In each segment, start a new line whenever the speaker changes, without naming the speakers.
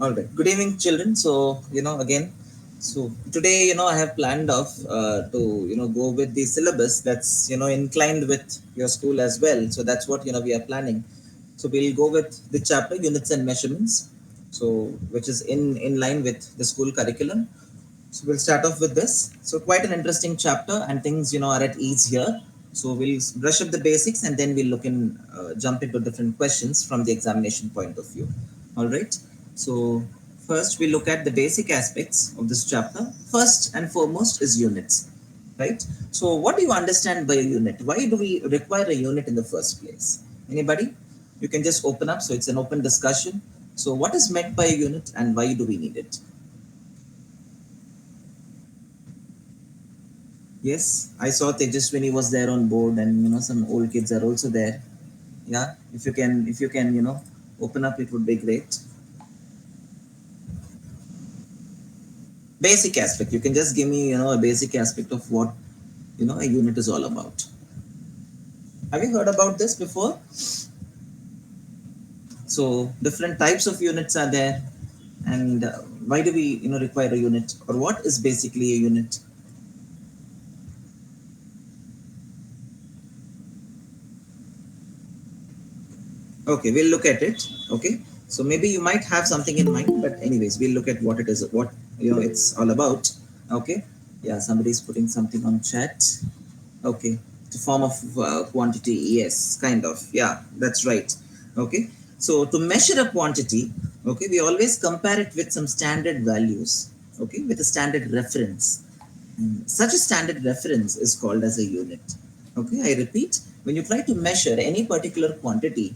All right. Good evening, children. So, again, so today, I have planned off to, go with the syllabus that's, inclined with your school as well. So that's what, we are planning. So we'll go with the chapter units and measurements. So, which is in line with the school curriculum. So we'll start off with this. So quite an interesting chapter and things, are at ease here. So we'll brush up the basics and then we'll look in, jump into different questions from the examination point of view. All right. So first we look at the basic aspects of this chapter. First and foremost is units, right? So what do you understand by a unit? Why do we require a unit in the first place? Anybody? You can just open up. So it's an open discussion. So what is meant by a unit and why do we need it? Yes, I saw Tejaswini was there on board, and some old kids are also there. Yeah, if you can, open up, it would be great. Basic aspect. You can just give me, a basic aspect of what a unit is all about. Have you heard about this before? So different types of units are there, and why do we require a unit, or what is basically a unit? Okay, we'll look at it. Okay, so maybe you might have something in mind, but anyways, we'll look at what it is, what it's all about. Okay, yeah, somebody's putting something on chat. Okay, the form of quantity, yes, kind of, yeah, that's right. Okay, so to measure a quantity, okay, we always compare it with some standard values. Okay, with a standard reference. Such a standard reference is called as a unit. Okay, I repeat, when you try to measure any particular quantity,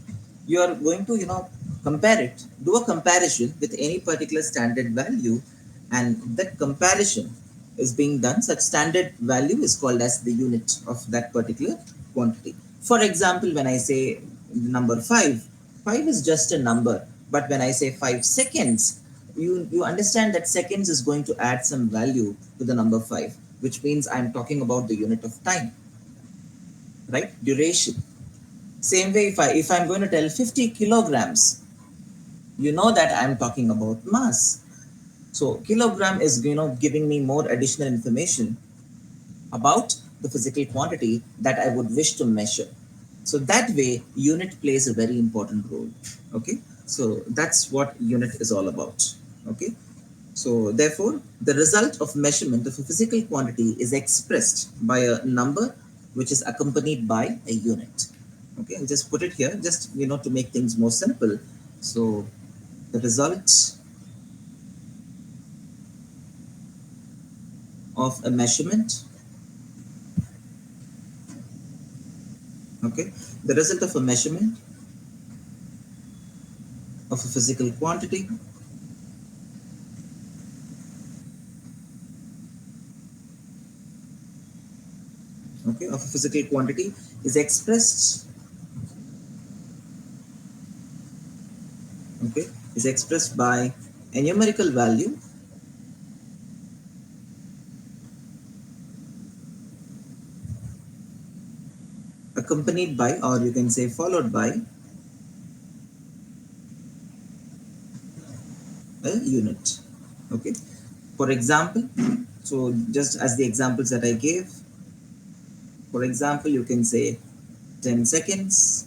you are going to, compare it, do a comparison with any particular standard value, and that comparison is being done. Such standard value is called as the unit of that particular quantity. For example, when I say number 5, 5 is just a number, but when I say 5 seconds, you understand that seconds is going to add some value to the number 5, which means I'm talking about the unit of time, right? Duration. Same way, if I'm going to tell 50 kilograms, you know that I'm talking about mass. So kilogram is giving me more additional information about the physical quantity that I would wish to measure. So that way, unit plays a very important role. Okay, so that's what unit is all about. Okay, so therefore, the result of measurement of a physical quantity is expressed by a number which is accompanied by a unit. Okay, I'll just put it here, just to make things more simple. So the result of a measurement, okay, the result of a measurement of a physical quantity, okay, of a physical quantity is expressed, okay, is expressed by a numerical value accompanied by, or you can say followed by, a unit. Okay, for example, so just as the examples that I gave, for example, you can say 10 seconds,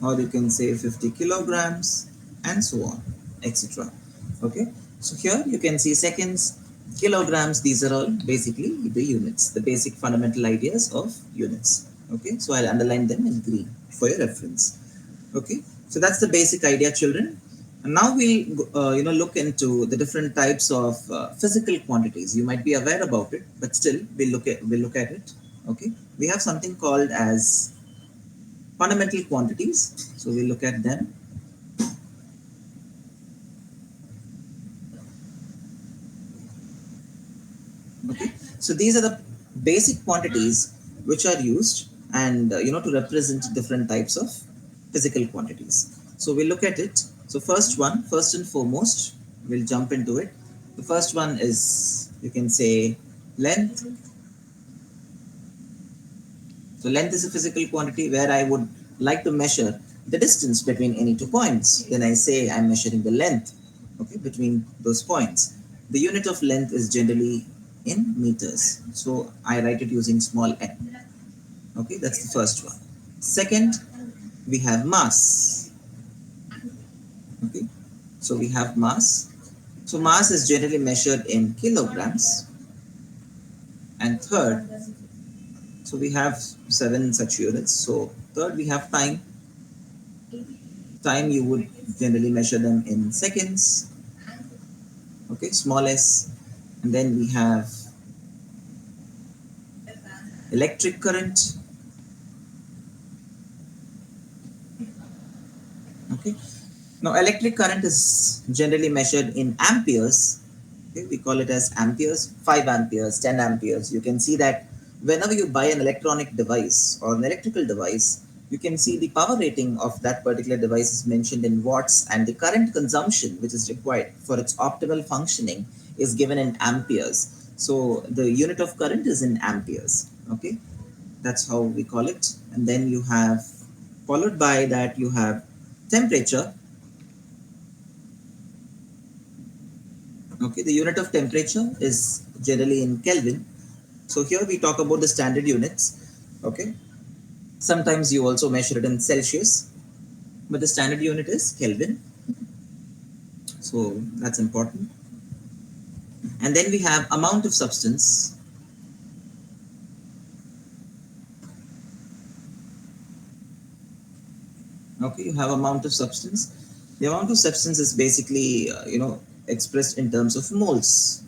or you can say 50 kilograms, and so on, etc. Okay, so here you can see seconds, kilograms, these are all basically the units, the basic fundamental ideas of units. Okay, so I'll underline them in green for your reference. Okay, so that's the basic idea, children. And now we'll look into the different types of physical quantities. You might be aware about it, but still we'll look at it. Okay, we have something called as fundamental quantities. So we'll look at them. Okay, so these are the basic quantities which are used and to represent different types of physical quantities. So we'll look at it. So first and foremost, we'll jump into it. The first one is, you can say, length. So length is a physical quantity where I would like to measure the distance between any two points. Then I say I'm measuring the length, okay, between those points. The unit of length is generally in meters. So I write it using small n. Okay, that's the first one. Second, we have mass. Okay, so we have mass. So mass is generally measured in kilograms. And third, so we have seven such units. So third, we have time. Time you would generally measure them in seconds. Okay, small s. And then we have electric current. Okay, now electric current is generally measured in amperes. Okay, we call it as amperes, 5 amperes, 10 amperes. You can see that whenever you buy an electronic device or an electrical device, you can see the power rating of that particular device is mentioned in watts, and the current consumption which is required for its optimal functioning is given in amperes. So the unit of current is in amperes. Okay, that's how we call it. And then you have, followed by that, you have temperature. Okay, the unit of temperature is generally in Kelvin. So here we talk about the standard units. Okay, sometimes you also measure it in Celsius, but the standard unit is Kelvin. So that's important. And then we have amount of substance. Okay, you have amount of substance. The amount of substance is basically expressed in terms of moles.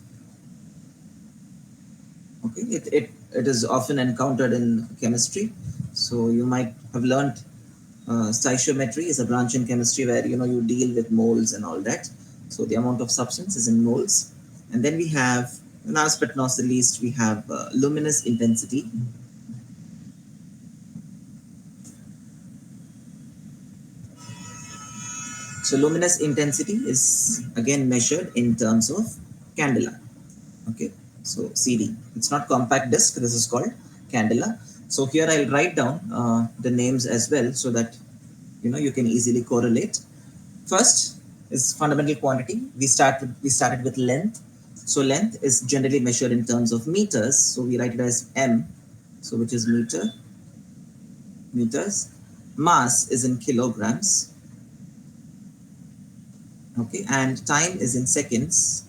Okay, it is often encountered in chemistry. So you might have learned stoichiometry is a branch in chemistry where you deal with moles and all that. So the amount of substance is in moles. And then we have, last but not the least, we have luminous intensity. So luminous intensity is again measured in terms of candela. Okay, so CD. It's not compact disc. This is called candela. So here I'll write down the names as well so that you can easily correlate. First is fundamental quantity. We started with length. So length is generally measured in terms of meters. So we write it as m. So which is meters. Mass is in kilograms. Okay, and time is in seconds.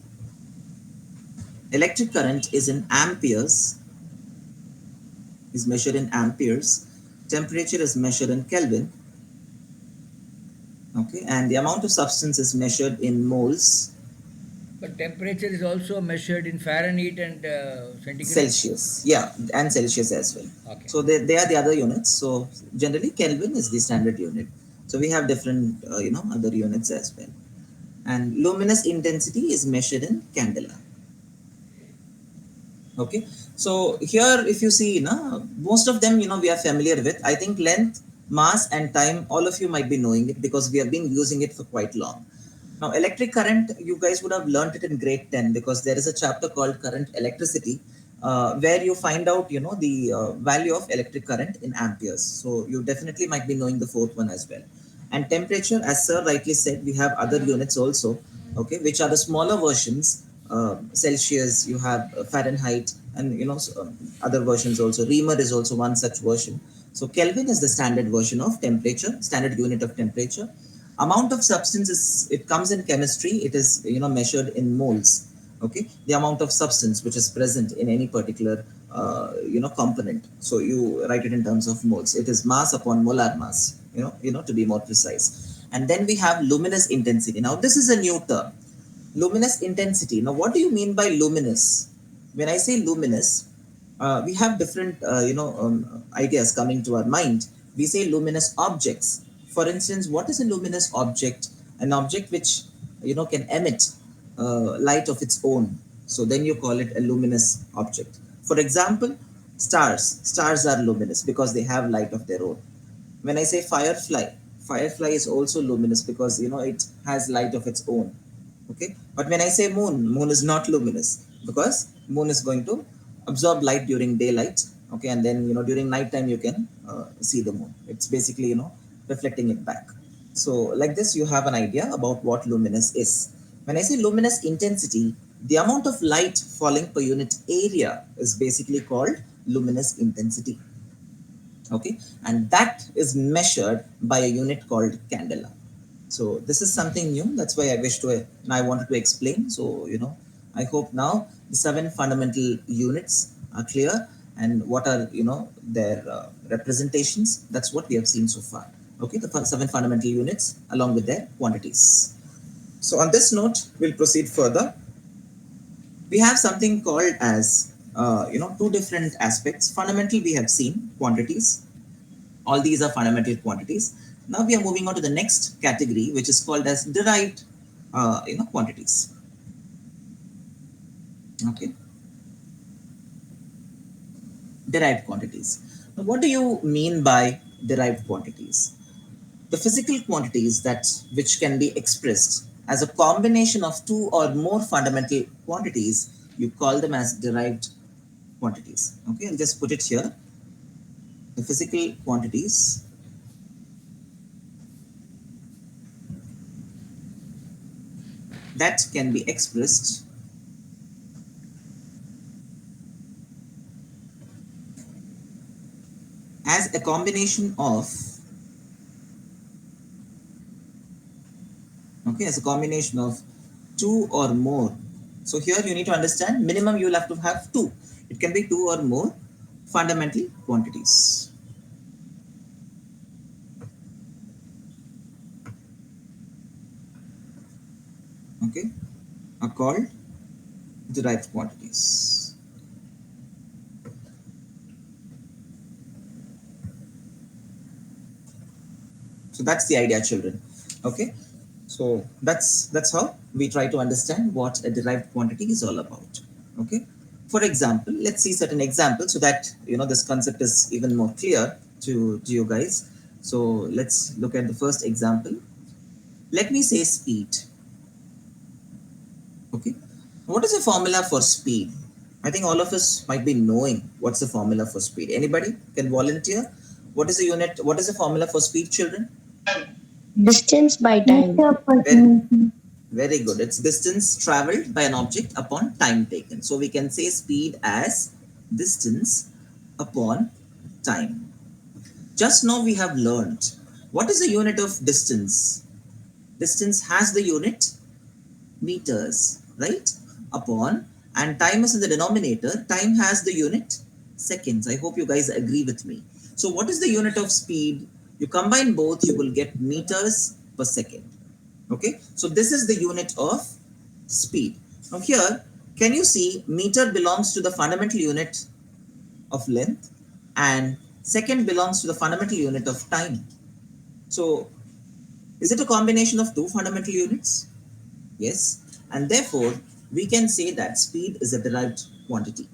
Electric current is in amperes. Is measured in amperes. Temperature is measured in Kelvin. Okay, and the amount of substance is measured in moles.
But temperature is also measured in Fahrenheit and centigrade.
Celsius, yeah, and Celsius as well.
Okay.
So they are the other units. So generally, Kelvin is the standard unit. So we have different, other units as well. And luminous intensity is measured in candela. Okay, so here if you see, most of them we are familiar with. I think length, mass, and time, all of you might be knowing it because we have been using it for quite long. Now electric current, you guys would have learned it in grade 10 because there is a chapter called current electricity, where you find out the value of electric current in amperes. So you definitely might be knowing the fourth one as well. And temperature, as sir rightly said, we have other units also, okay, which are the smaller versions. Celsius, you have Fahrenheit, and other versions also. Reamer is also one such version. So Kelvin is the standard version of temperature, standard unit of temperature. Amount of substance is, it comes in chemistry. It is measured in moles. Okay, the amount of substance which is present in any particular component. So you write it in terms of moles. It is mass upon molar mass. To be more precise. And then we have luminous intensity. Now this is a new term. Luminous intensity. Now, what do you mean by luminous? When I say luminous, we have different, ideas coming to our mind. We say luminous objects. For instance, what is a luminous object? An object which, can emit light of its own. So then you call it a luminous object. For example, stars. Stars are luminous because they have light of their own. When I say firefly, firefly is also luminous because it has light of its own. Okay, but when I say moon, moon is not luminous because moon is going to absorb light during daylight. Okay, and then during nighttime you can see the moon. It's basically reflecting it back. So like this, you have an idea about what luminous is. When I say luminous intensity, the amount of light falling per unit area is basically called luminous intensity. Okay, and that is measured by a unit called candela. So this is something new. That's why I wish to and I wanted to explain. So I hope now the seven fundamental units are clear, and what are their representations. That's what we have seen so far. Okay, the seven fundamental units along with their quantities. So on this note, we'll proceed further. We have something called as two different aspects. Fundamental, we have seen quantities. All these are fundamental quantities. Now we are moving on to the next category, which is called as derived quantities. Okay, derived quantities. Now what do you mean by derived quantities? The physical quantities that which can be expressed as a combination of two or more fundamental quantities, you call them as derived quantities. Okay, I'll just put it here. The physical quantities that can be expressed as a combination of, okay, as a combination of two or more. So here you need to understand, minimum you will have to have two. It can be two or more fundamental quantities. Okay, are called derived quantities. So that's the idea, children. Okay, so that's how we try to understand what a derived quantity is all about. Okay, for example, let's see certain examples so that this concept is even more clear to you guys. So let's look at the first example. Let me say speed. Okay, what is the formula for speed? I think all of us might be knowing what's the formula for speed. Anybody can volunteer? What is the unit? What is the formula for speed, children?
Distance by time.
Meter per
Very,
minute.
very good. It's distance traveled by an object upon time taken. So we can say speed as distance upon time. Just now we have learned what is the unit of distance. Distance has the unit meters, right? Upon, and time is in the denominator. Time has the unit seconds. I hope you guys agree with me. So what is the unit of speed? You combine both, you will get meters per second. Okay, so this is the unit of speed. Now here, can you see meter belongs to the fundamental unit of length, and second belongs to the fundamental unit of time. So is it a combination of two fundamental units? Yes, and therefore we can say that speed is a derived quantity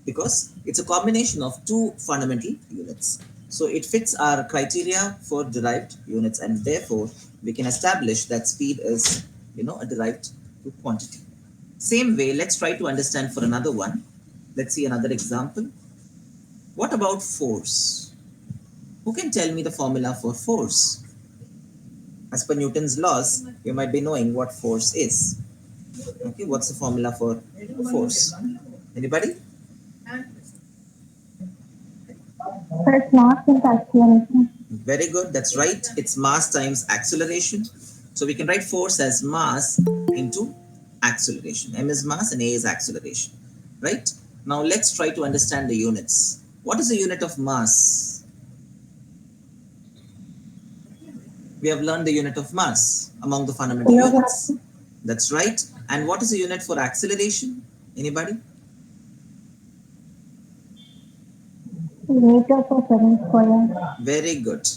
because it's a combination of two fundamental units. So it fits our criteria for derived units, and therefore we can establish that speed is a derived quantity. Same way, let's try to understand for another one. Let's see another example. What about force? Who can tell me the formula for force? As per Newton's laws, you might be knowing what force is. Okay, what's the formula for force? Anybody?
First mass and acceleration.
Very good. That's right. It's mass times acceleration. So we can write force as mass into acceleration. M is mass and A is acceleration. Right? Now let's try to understand the units. What is the unit of mass? We have learned the unit of mass among the fundamental
Kilogram.
units. That's right. And what is the unit for acceleration? Anybody?
Meter per second square.
Very good.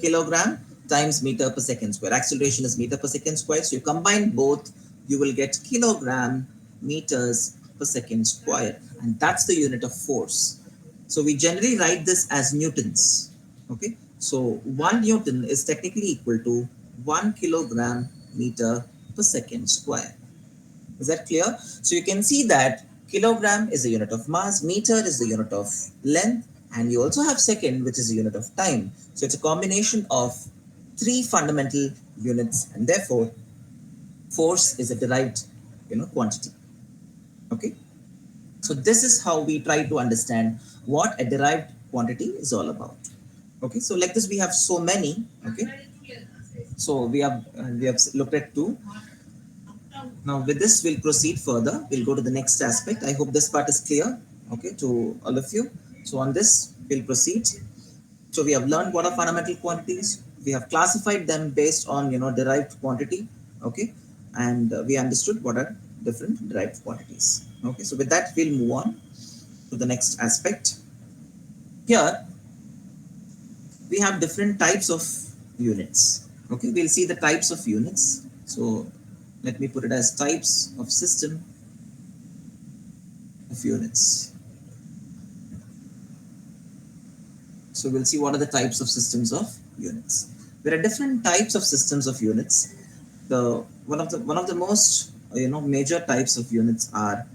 Kilogram times meter per second square. Acceleration is meter per second square. So you combine both, you will get kilogram meters per second square. And that's the unit of force. So we generally write this as newtons. Okay. So 1 Newton is technically equal to 1 kilogram meter per second square. Is that clear? So you can see that kilogram is the unit of mass, meter is the unit of length, and you also have second, which is the unit of time. So it's a combination of three fundamental units, and therefore force is a derived quantity. Okay, so this is how we try to understand what a derived quantity is all about. Okay, so like this we have so many. Okay, so we have looked at two. Now with this we'll proceed further. We'll go to the next aspect. I hope this part is clear, okay, to all of you. So on this we'll proceed. So we have learned what are fundamental quantities. We have classified them based on derived quantity. Okay, and we understood what are different derived quantities. Okay, so with that we'll move on to the next aspect. Here we have different types of units. Okay, we'll see the types of units. So let me put it as types of system of units. So we'll see what are the types of systems of units. There are different types of systems of units. The one of the most major types of units are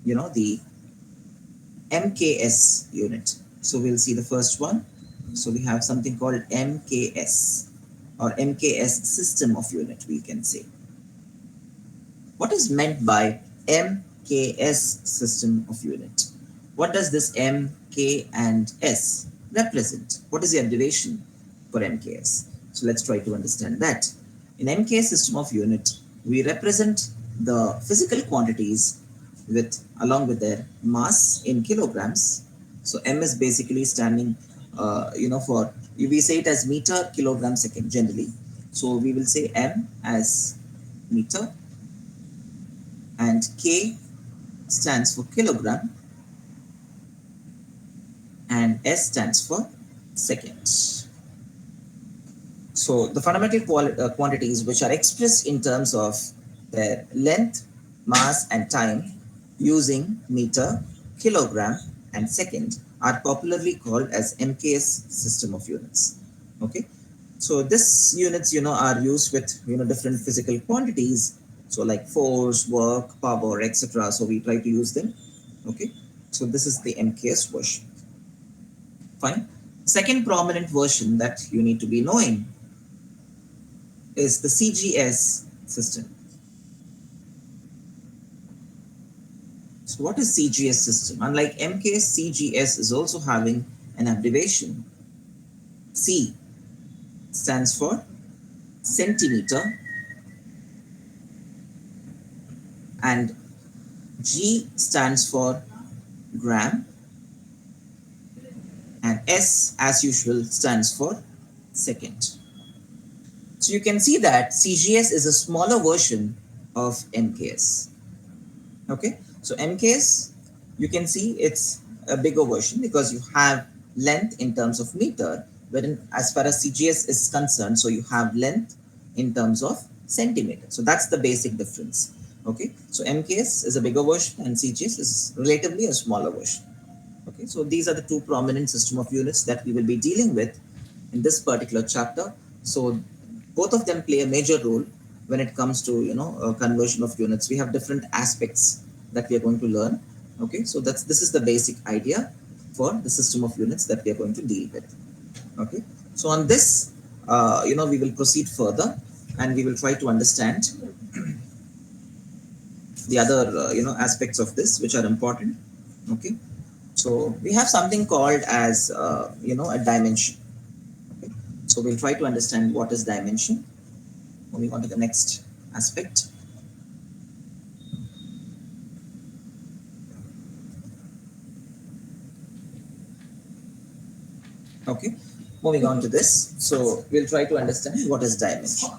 the MKS unit. So we'll see the first one. So we have something called MKS, or MKS system of unit, we can say. What is meant by MKS system of unit? What does this M, K, and S represent? What is the abbreviation for MKS? So let's try to understand that. In MKS system of unit, we represent the physical quantities along with their mass in kilograms. So M is basically standing, for, we say it as meter, kilogram, second generally. So we will say M as meter, and K stands for kilogram, and S stands for seconds. So the fundamental quantities which are expressed in terms of their length, mass, and time using meter, kilogram, and second are popularly called as MKS system of units. Okay, so this units are used with different physical quantities. So like force, work, power, etc. So we try to use them. Okay, so this is the MKS version. Fine. Second prominent version that you need to be knowing is the CGS system. So what is CGS system? Unlike MKS, CGS is also having an abbreviation. C stands for centimeter, and G stands for gram, and S as usual stands for second. So you can see that CGS is a smaller version of MKS. Okay, so MKS, you can see it's a bigger version because you have length in terms of meter, wherein as far as CGS is concerned, so you have length in terms of centimeter. So that's the basic difference. Okay, so MKS is a bigger version and CGS is relatively a smaller version. Okay, so these are the two prominent system of units that we will be dealing with in this particular chapter. So both of them play a major role when it comes to conversion of units. We have different aspects that we are going to learn. Okay, so this is the basic idea for the system of units that we are going to deal with. Okay, so on this we will proceed further and we will try to understand the other aspects of this which are important. Okay, so we have something called as a dimension. Okay, so we'll try to understand what is dimension. Moving on to the next aspect. Okay, moving on to this. So we'll try to understand what is dimension.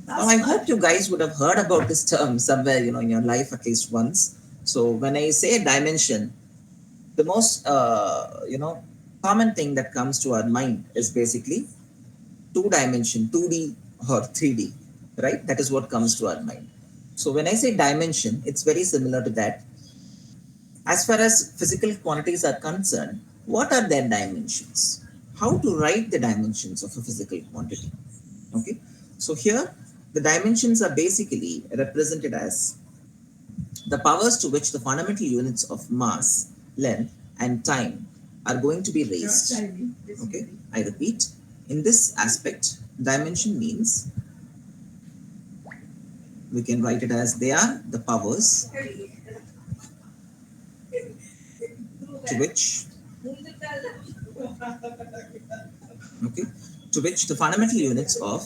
Now I hope you guys would have heard about this term somewhere in your life at least once. So when I say dimension, the most common thing that comes to our mind is basically two dimension, 2D or 3D, right? That is what comes to our mind. So when I say dimension, it's very similar to that. As far as physical quantities are concerned, what are their dimensions? How to write the dimensions of a physical quantity? Okay, so here the dimensions are basically represented as the powers to which the fundamental units of mass, length, and time are going to be raised. Okay, I repeat, in this aspect, Dimension means we can write it as they are the powers to which, okay, to which the fundamental units of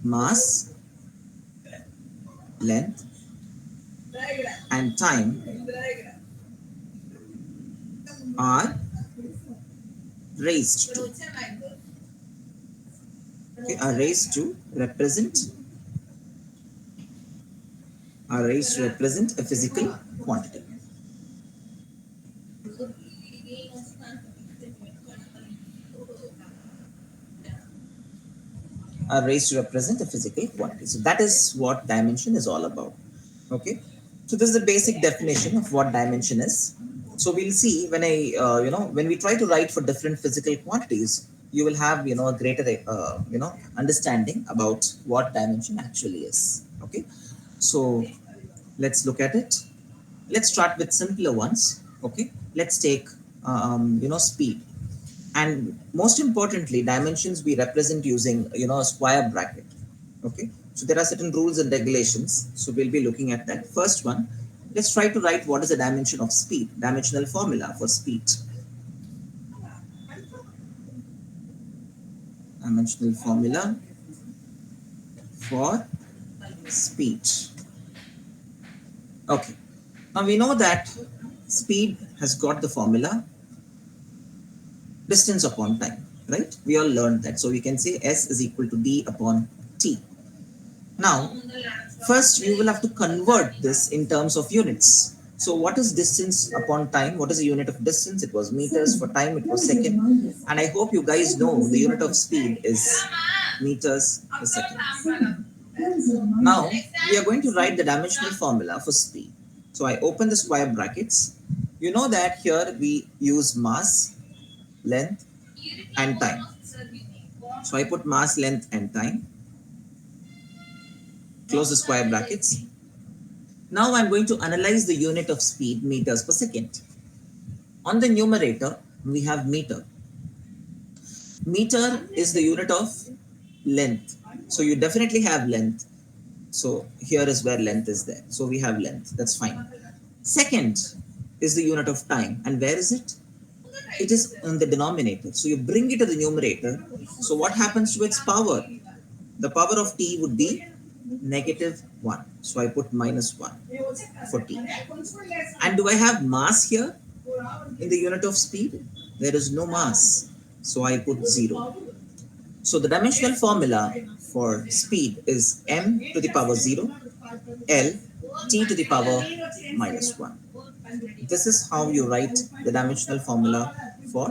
mass, length, and time are raised to, okay, are raised to represent a physical quantity. Are raised to represent a physical quantity. So that is what dimension is all about. Okay. So this is the basic definition of what dimension is. So we'll see when when we try to write for different physical quantities, you will have a greater understanding about what dimension actually is. Okay. So let's look at it. Let's start with simpler ones. Okay. Let's take speed. And most importantly, dimensions we represent using a square bracket. Okay, so there are certain rules and regulations, so we'll be looking at that. First one, let's try to write what is the dimension of speed, dimensional formula for speed. Dimensional formula for speed. Okay, now we know that speed has got the formula distance upon time, right? We all learned that. So we can say S is equal to D upon T. Now, first you will have to convert this in terms of units. So what is distance upon time? What is the unit of distance? It was meters. For time, it was second. And I hope you guys know the unit of speed is meters per second. Now, we are going to write the dimensional formula for speed. So I open the square brackets. You know that here we use mass, length, and time. So I put mass, length, and time. Close the square brackets. Now I'm going to analyze the unit of speed, meters per second. On the numerator, we have meter. Meter is the unit of length. So you definitely have length. So here is where length is there. So we have length. That's fine. Second is the unit of time. And where is it? It is on the denominator. So you bring it to the numerator. So what happens to its power? The power of t would be -1. So I put -1 for t. And do I have mass here in the unit of speed? There is no mass. So I put 0. So the dimensional formula for speed is m to the power 0, L, t to the power -1. This is how you write the dimensional formula for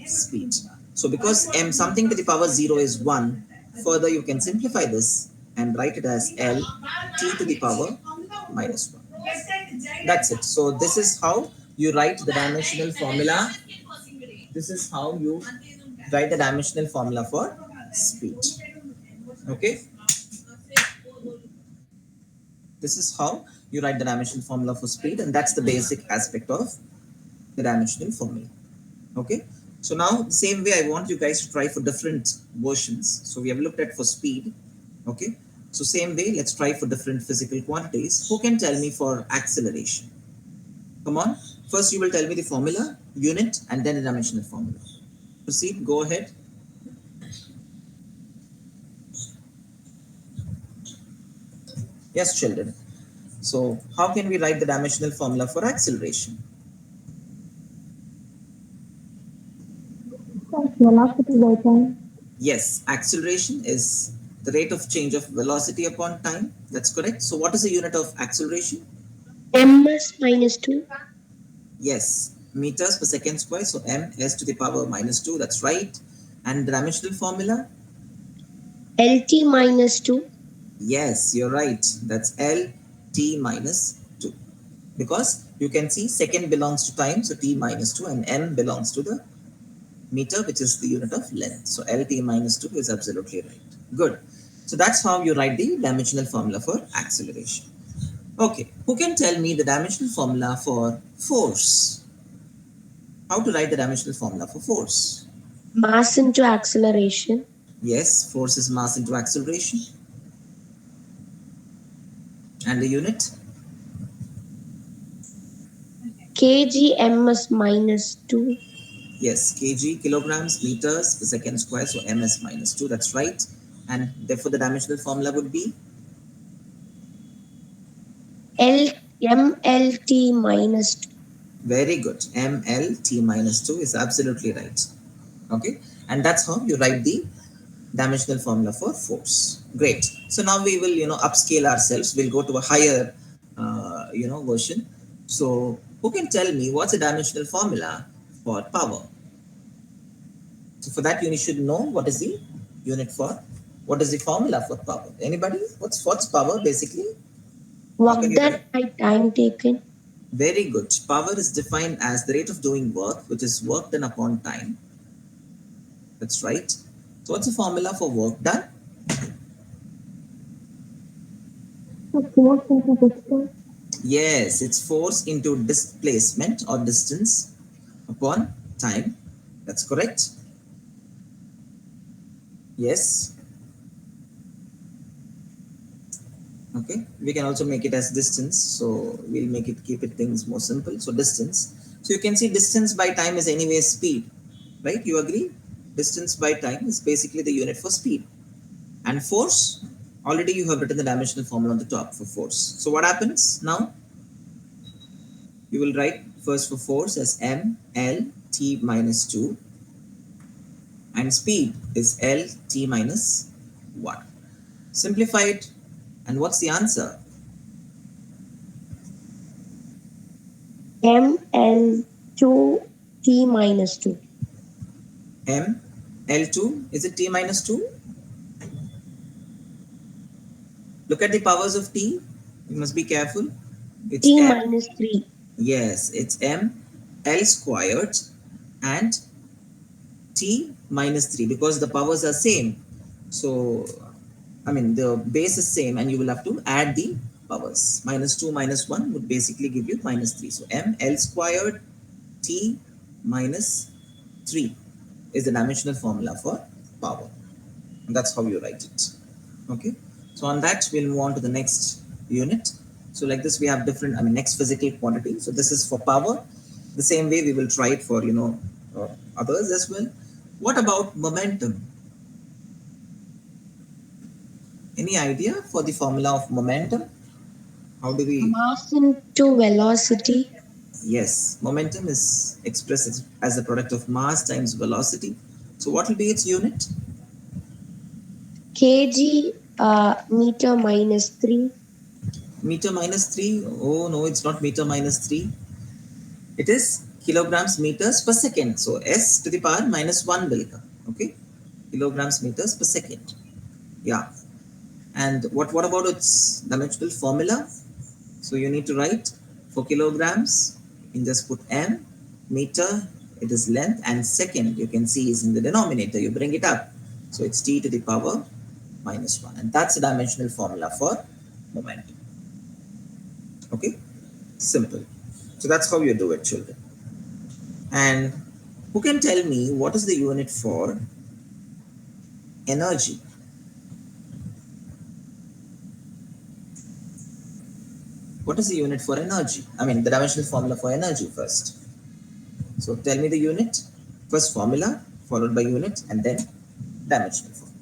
speed. So because m something to the power 0 is 1, further you can simplify this and write it as L t to the power -1. That's it. So this is how you write the dimensional formula. This is how you write the dimensional formula for speed. Okay. This is how you write the dimensional formula for speed, and that's the basic aspect of the dimensional formula. Okay. So now the same way I want you guys to try for different versions. So we have looked at for speed. Okay. So same way, let's try for different physical quantities. Who can tell me for acceleration? Come on. First you will tell me the formula, unit, and then the dimensional formula. Proceed. Go ahead. Yes, children. So how can we write the dimensional formula for acceleration?
Velocity by time.
Yes, acceleration is the rate of change of velocity upon time. That's correct. So what is the unit of acceleration?
ms -2,
Yes, meters per second square. So m s to the power -2. That's right. And the dimensional formula?
lt -2,
Yes, you're right. That's L t minus 2. Because you can see second belongs to time, so t minus 2, and m belongs to the meter, which is the unit of length. So L t minus 2 is absolutely right. Good. So that's how you write the dimensional formula for acceleration. Okay, who can tell me the dimensional formula for force? How to write the dimensional formula for force?
Mass into acceleration.
Yes, force is mass into acceleration. And the unit?
kgms minus 2.
Yes, kg, kilograms, meters per second square, so ms minus 2, that's right. And therefore the dimensional formula would be?
L mlt minus 2.
Very good. mlt minus 2 is absolutely right. Okay, and that's how you write the dimensional formula for force. Great. So now we will, upscale ourselves. We'll go to a higher, version. So who can tell me what's a dimensional formula for power? So for that, you should know what is the unit for, what is the formula for power. Anybody? What's power basically? How can
Work
you
done
write?
by time taken.
Very good. Power is defined as the rate of doing work, which is work done upon time. That's right. So what's the formula for work done?
So force into distance.
Yes, it's force into displacement or distance upon time. That's correct. Yes. Okay. We can also make it as distance. So we'll make it keep it things more simple. So distance. So you can see distance by time is anyway speed, right? You agree? Distance by time is basically the unit for speed. And force, already you have written the dimensional formula on the top for force. So what happens now? You will write first for force as m l t minus 2, and speed is L t minus 1. Simplify it, and what's the answer?
ml2 t minus 2.
M L2, is it t minus 2? Look at the powers of t. You must be careful. It's
T
M,
minus 3.
yes, it's M L squared and t minus 3 because the powers are same. So, I mean, the base is same and you will have to add the powers. Minus 2 minus 1 would basically give you minus 3. So, M L squared T minus 3 is the dimensional formula for power. And that's how you write it. Okay. So on that, we'll move on to the next unit. So like this, we have different, next physical quantity. So this is for power. The same way we will try it for, others as well. What about momentum? Any idea for the formula of momentum? How do we?
Mass into velocity.
Yes, momentum is expressed as the product of mass times velocity. So what will be its unit?
kg meter minus 3.
Meter minus 3. Oh no, it's not meter minus 3. It is kilograms meters per second. So s to the power minus 1 will come. Okay, kilograms meters per second. Yeah. And what about its dimensional formula? So you need to write for kilograms, you can just put m, meter, it is length, and second you can see is in the denominator. You bring it up. So it's t to the power minus 1. And that's the dimensional formula for momentum. Okay, simple. So that's how you do it, children. And who can tell me what is the unit for energy? What is the unit for energy? The dimensional formula for energy first. So tell me the unit. First formula, followed by unit, and then dimensional formula.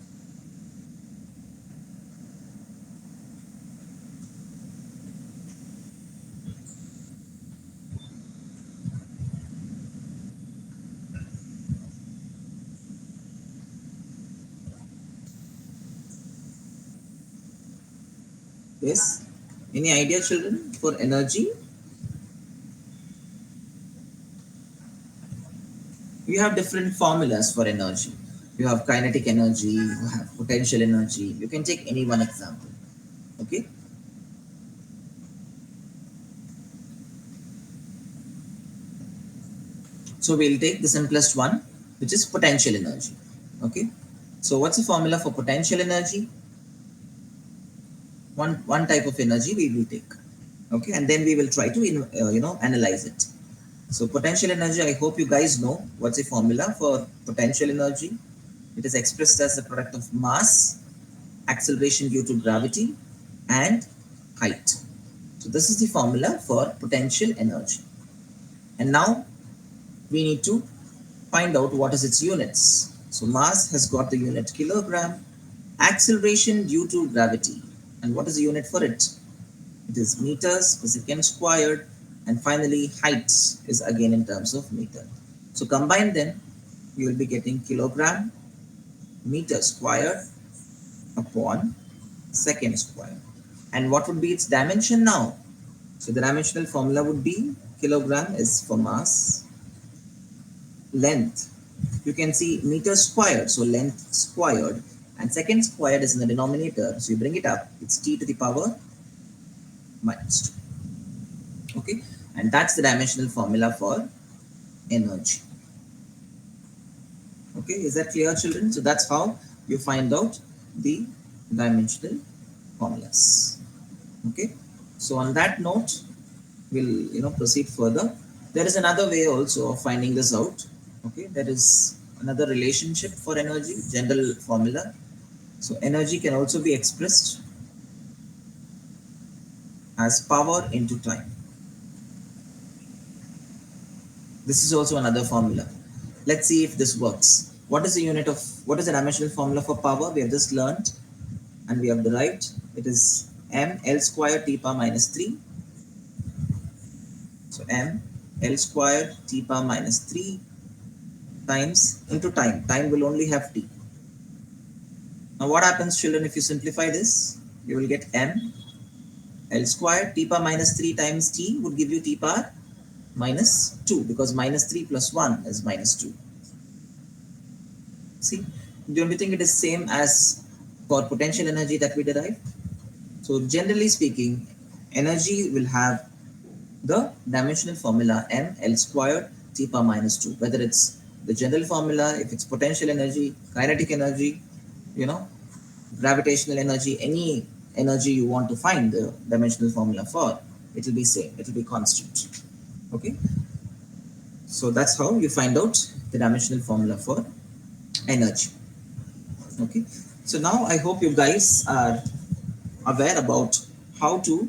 Yes? Any idea, children, for energy? You have different formulas for energy. You have kinetic energy, you have potential energy. You can take any one example. Okay? So we'll take the simplest one, which is potential energy. Okay? So what's the formula for potential energy? One type of energy we will take. Okay, and then we will try to analyze it. So potential energy, I hope you guys know what's the formula for potential energy. It is expressed as the product of mass, acceleration due to gravity, and height. So this is the formula for potential energy. And now we need to find out what is its units. So mass has got the unit kilogram, acceleration due to gravity, and what is the unit for it? It is meters per second squared, and finally height is again in terms of meter. So combine them, you will be getting kilogram meter squared upon second squared. And what would be its dimension now? So the dimensional formula would be kilogram is for mass, length. You can see meter squared, so length squared, and second squared is in the denominator. So you bring it up, it's t to the power minus 2. Okay, and that's the dimensional formula for energy. Okay, is that clear, children? So that's how you find out the dimensional formulas. Okay, so on that note, we'll proceed further. There is another way also of finding this out. Okay, there is another relationship for energy, general formula. So energy can also be expressed as power into time. This is also another formula. Let's see if this works. What is the unit of, what is the dimensional formula for power? We have just learned and we have derived. It is m L squared t power minus 3. So m L squared t power minus 3 times into time. Time will only have t. Now what happens, children, if you simplify this? You will get m L squared t power minus 3 times t would give you t power minus 2, because minus 3 plus 1 is minus 2. See, don't you think it is same as for potential energy that we derived? So generally speaking, energy will have the dimensional formula m L squared t power minus 2. Whether it's the general formula, if it's potential energy, kinetic energy, you know, gravitational energy, any energy you want to find the dimensional formula for, it will be same, it will be constant. Okay, so that's how you find out the dimensional formula for energy. Okay, so now I hope you guys are aware about how to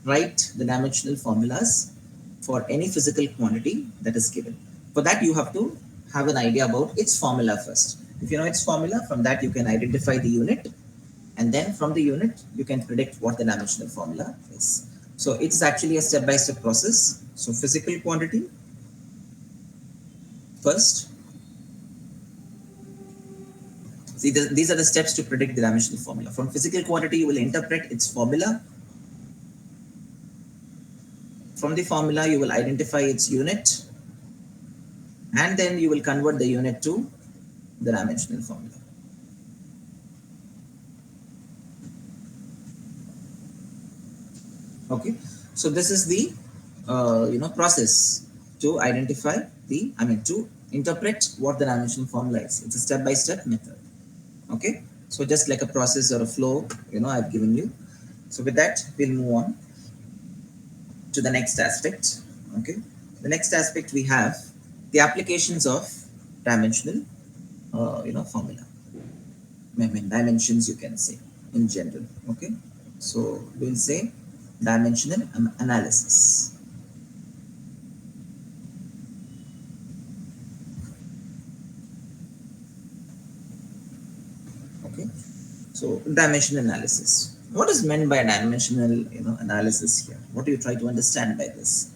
write the dimensional formulas for any physical quantity that is given. For that, you have to have an idea about its formula first. If you know its formula, from that you can identify the unit, and then from the unit you can predict what the dimensional formula is. So it's actually a step-by-step process. So physical quantity first. See, these are the steps to predict the dimensional formula. From physical quantity, you will interpret its formula. From the formula, you will identify its unit, and then you will convert the unit to the dimensional formula. Okay, so this is the process to identify to interpret what the dimensional formula is. It's a step-by-step method. Okay, so just like a process or a flow, I've given you. So with that, we'll move on to the next aspect. Okay, the next aspect we have the applications of dimensional formula. I mean dimensions, you can say, in general. Okay, so we'll say dimensional analysis. Okay, so dimensional analysis. What is meant by dimensional analysis here? What do you try to understand by this?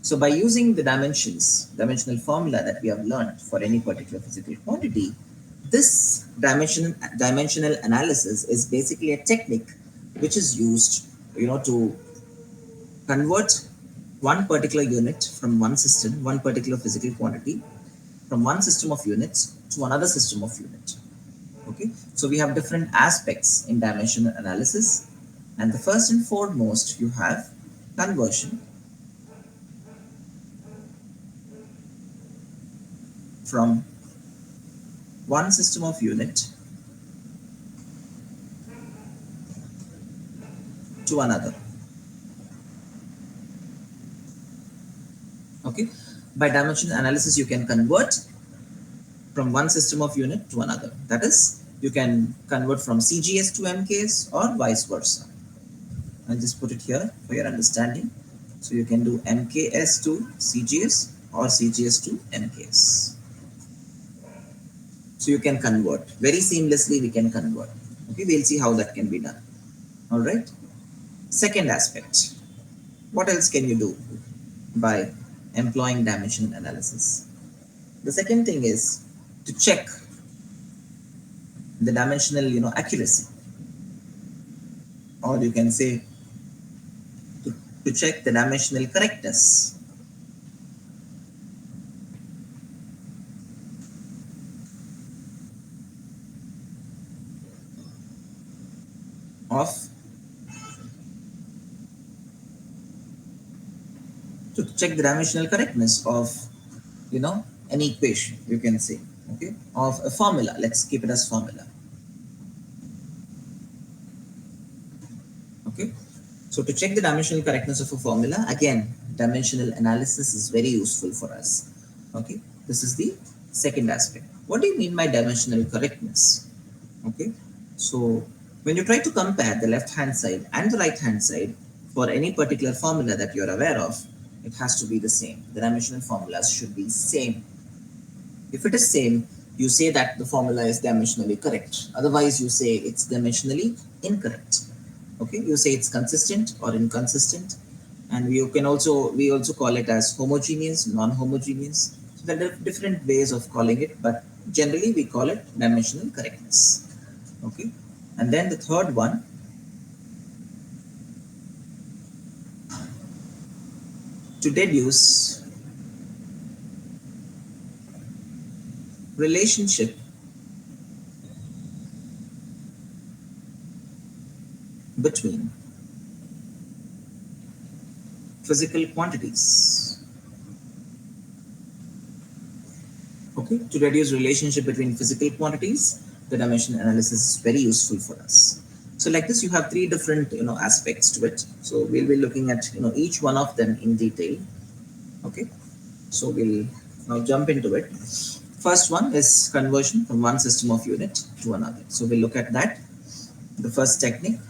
So by using the dimensional formula that we have learned for any particular physical quantity, this dimensional analysis is basically a technique which is used, to convert one particular unit from one system, one particular physical quantity, from one system of units to another system of unit. Okay, so we have different aspects in dimensional analysis, and the first and foremost you have conversion from one system of unit to another. Okay, by dimensional analysis you can convert from one system of unit to another. That is, you can convert from CGS to MKS or vice versa. I'll just put it here for your understanding. So you can do MKS to CGS or CGS to MKS. So you can convert very seamlessly. We can convert. Okay, we'll see how that can be done. All right. Second aspect. What else can you do by employing dimensional analysis? The second thing is to check the dimensional, accuracy, or you can say to, to check the dimensional correctness of to check the dimensional correctness of an equation, you can say, okay, of a formula. Let's keep it as formula. Okay, so to check the dimensional correctness of a formula, again, dimensional analysis is very useful for us. Okay, this is the second aspect. What do you mean by dimensional correctness? Okay, so when you try to compare the left hand side and the right hand side for any particular formula that you're aware of, it has to be the same. The dimensional formulas should be same. If it is same, you say that the formula is dimensionally correct. Otherwise, you say it's dimensionally incorrect. Okay, you say it's consistent or inconsistent, and we also call it as homogeneous, non-homogeneous. So there are different ways of calling it, but generally we call it dimensional correctness. Okay, and then the third one, to deduce relationship between physical quantities. Okay, to deduce relationship between physical quantities, the dimensional analysis is very useful for us. So like this, you have three different aspects to it. So we'll be looking at each one of them in detail. Okay, so we'll now jump into it. First one is conversion from one system of unit to another. So we'll look at that. The first technique.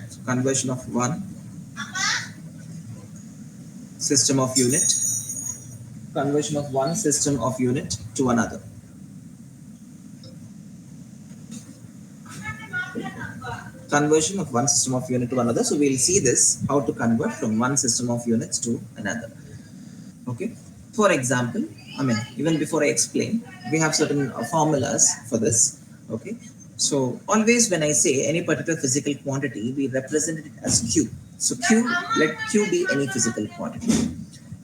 So conversion of one system of unit. Conversion of one system of unit to another. Conversion of one system of unit to another. So we'll see this, how to convert from one system of units to another. Okay. For example, I mean, even before I explain, we have certain formulas for this. Okay. So always when I say any particular physical quantity, we represent it as Q. So Q, let Q be any physical quantity.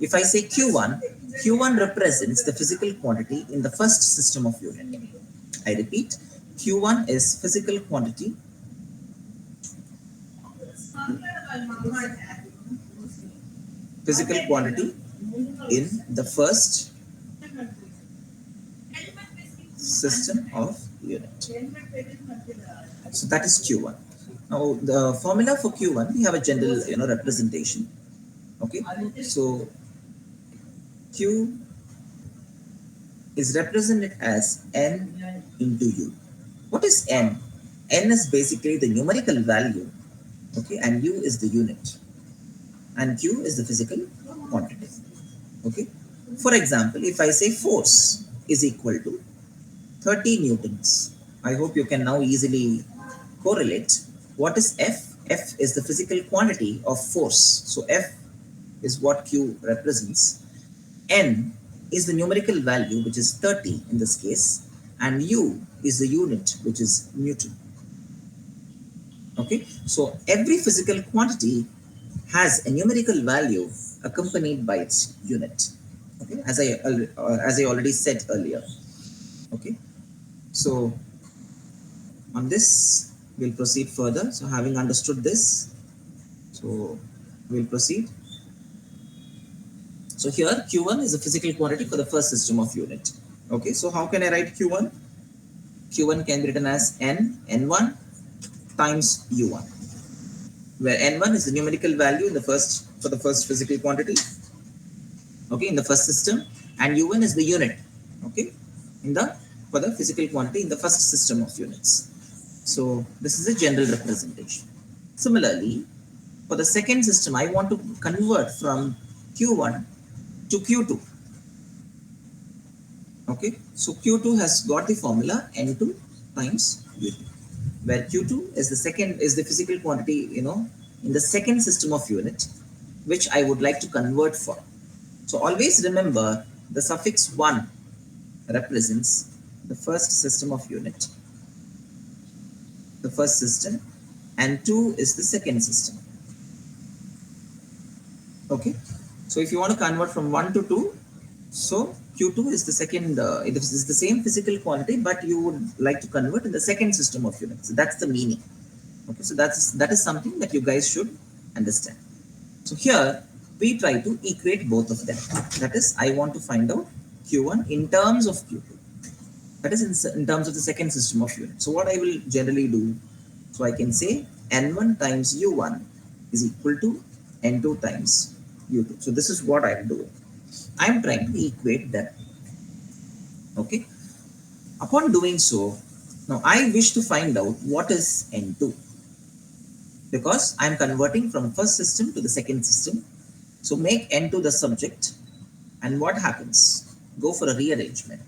If I say Q1, Q1 represents the physical quantity in the first system of unit. I repeat, Q1 is physical quantity in the first system of unit. So that is Q1. Now the formula for Q1, we have a general representation. Okay, so Q is represented as N into U. What is N? N is basically the numerical value, okay, and U is the unit, and Q is the physical quantity. Okay, for example, if I say force is equal to 30 newtons, I hope you can now easily correlate. What is F? F is the physical quantity of force. So F is what Q represents. N is the numerical value, which is 30 in this case, and U is the unit, which is Newton. Okay, so every physical quantity has a numerical value accompanied by its unit. Okay, as I already said earlier. Okay, so on this we'll proceed further. So having understood this, so we'll proceed. So here Q1 is a physical quantity for the first system of unit. Okay, so how can I write Q1? Q1 can be written as N, N1, times u1, where n1 is the numerical value in the first for the first physical quantity, okay, in the first system, and un is the unit, okay, in the for the physical quantity in the first system of units. So this is a general representation. Similarly, for the second system, I want to convert from q1 to q2. Okay, so q2 has got the formula n2 times u2, where q2 is the second is the physical quantity, in the second system of unit, which I would like to convert for. So always remember, the suffix 1 represents the first system of unit, the first system, and 2 is the second system. Okay, so if you want to convert from 1 to 2, so q2 is the second, it is the same physical quantity, but you would like to convert in the second system of units. So that's the meaning. Okay, so that is something that you guys should understand. So here we try to equate both of them. That is, I want to find out q1 in terms of q2. That is in terms of the second system of unit. So what I will generally do, so I can say n1 times u1 is equal to n2 times u2. So this is what I'm doing. I'm trying to equate them. Okay. Upon doing so, now I wish to find out what is n2, because I'm converting from first system to the second system. So make n2 the subject, and what happens? Go for a rearrangement.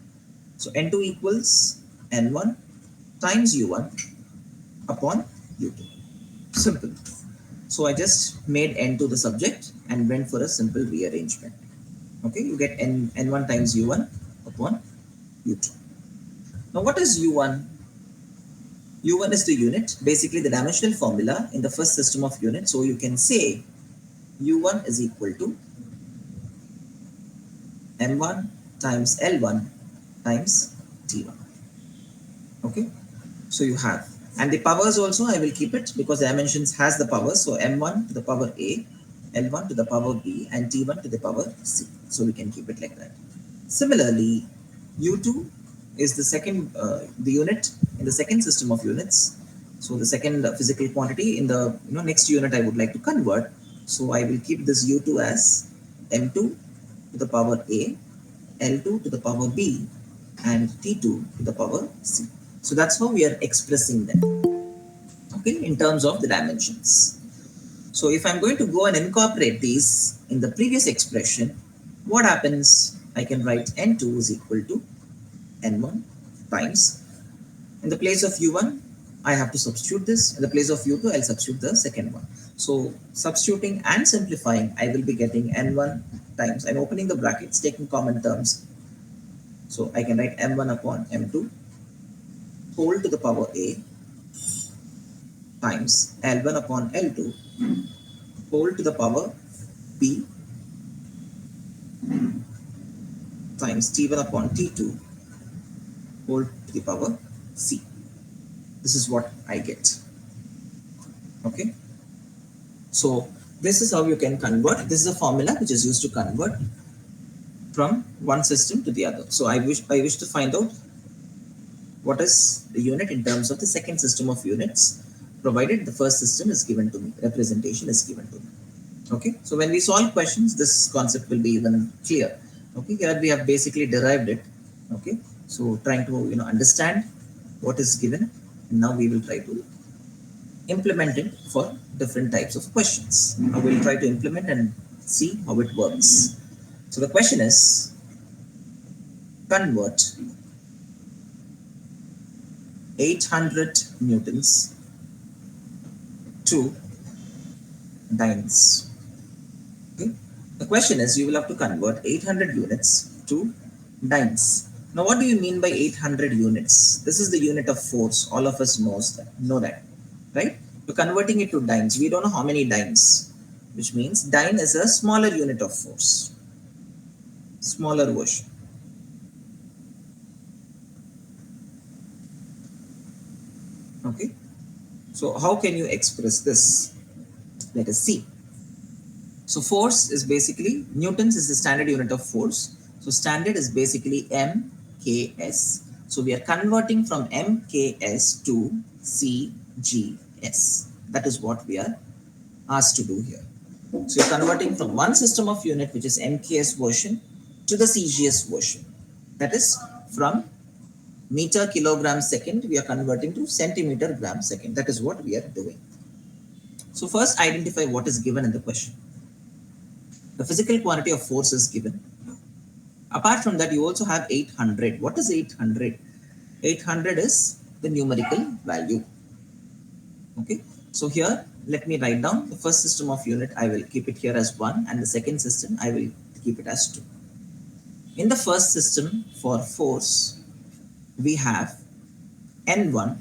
So n2 equals n1 times u1 upon u2. Simple. So I just made n2 the subject and went for a simple rearrangement. Okay, you get n1 times u1 upon u2. Now what is u1? u1 is the unit, basically the dimensional formula in the first system of units. So you can say u1 is equal to m1 times l1 times t1. Okay, so you have, and the powers also I will keep it because the dimensions has the powers. So m1 to the power a, l1 to the power b, and t1 to the power c. So we can keep it like that. Similarly, u2 is the second, the unit in the second system of units. So the second physical quantity in the next unit I would like to convert. So I will keep this u2 as m2 to the power a, l2 to the power b, and t2 to the power c. So that's how we are expressing them, okay, in terms of the dimensions. So if I'm going to go and incorporate these in the previous expression, what happens? I can write n2 is equal to n1 times, in the place of u1, I have to substitute this. In the place of u2, I'll substitute the second one. So substituting and simplifying, I will be getting n1 times. I'm opening the brackets, taking common terms. So I can write m1 upon m2 whole to the power a times l1 upon l2 whole to the power b times t1 upon t2 whole to the power c. This is what I get. Okay. So this is how you can convert. This is a formula which is used to convert from one system to the other. So I wish to find out what is the unit in terms of the second system of units, provided the first system is given to me, representation is given to me. Okay, so when we solve questions, this concept will be even clear. Okay, here we have basically derived it. Okay, so trying to understand what is given, and now we will try to implement it for different types of questions. Now we'll try to implement and see how it works. So the question is, convert 800 newtons to dynes. Okay? The question is, you will have to convert 800 units to dynes. Now, what do you mean by 800 units? This is the unit of force. All of us know that, right? We're converting it to dynes. We don't know how many dynes, which means dyne is a smaller unit of force, smaller version. Okay, so how can you express this? Let us see. So force is basically, newtons is the standard unit of force. So standard is basically mks. So we are converting from mks to cgs. S. That is what we are asked to do here. So you're converting from one system of unit, which is MKS version, to the CGS version. That is from meter kilogram second, we are converting to centimeter gram second. That is what we are doing. So first identify what is given in the question. The physical quantity of force is given. Apart from that, you also have 800. What is 800? 800 is the numerical value. Okay. So here, let me write down the first system of unit. I will keep it here as 1, and the second system, I will keep it as 2. In the first system for force, we have N1,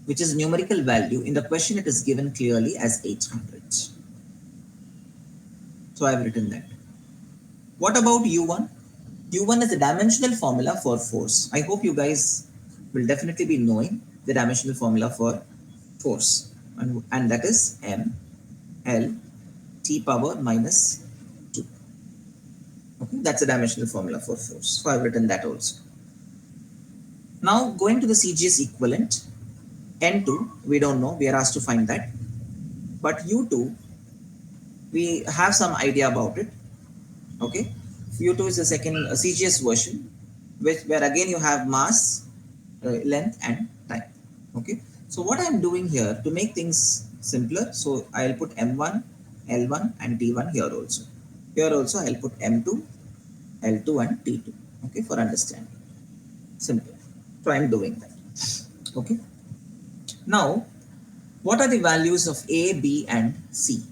which is numerical value. In the question, it is given clearly as 800. So I have written that. What about U1? U1 is the dimensional formula for force. I hope you guys will definitely be knowing the dimensional formula for force. And that is M L T power minus 2. Okay, that's the dimensional formula for force. So I've written that also. Now going to the CGS equivalent, N2, we don't know, we are asked to find that. But U2, we have some idea about it. Okay, U2 is the second CGS version, where again you have mass, length and time. Okay, so what I'm doing here to make things simpler, so I'll put M1, L1 and T1 here also. Here also I'll put M2, L2 and T2. Okay, for understanding. Simple. So I'm doing that. Okay. Now, what are the values of A, B and C?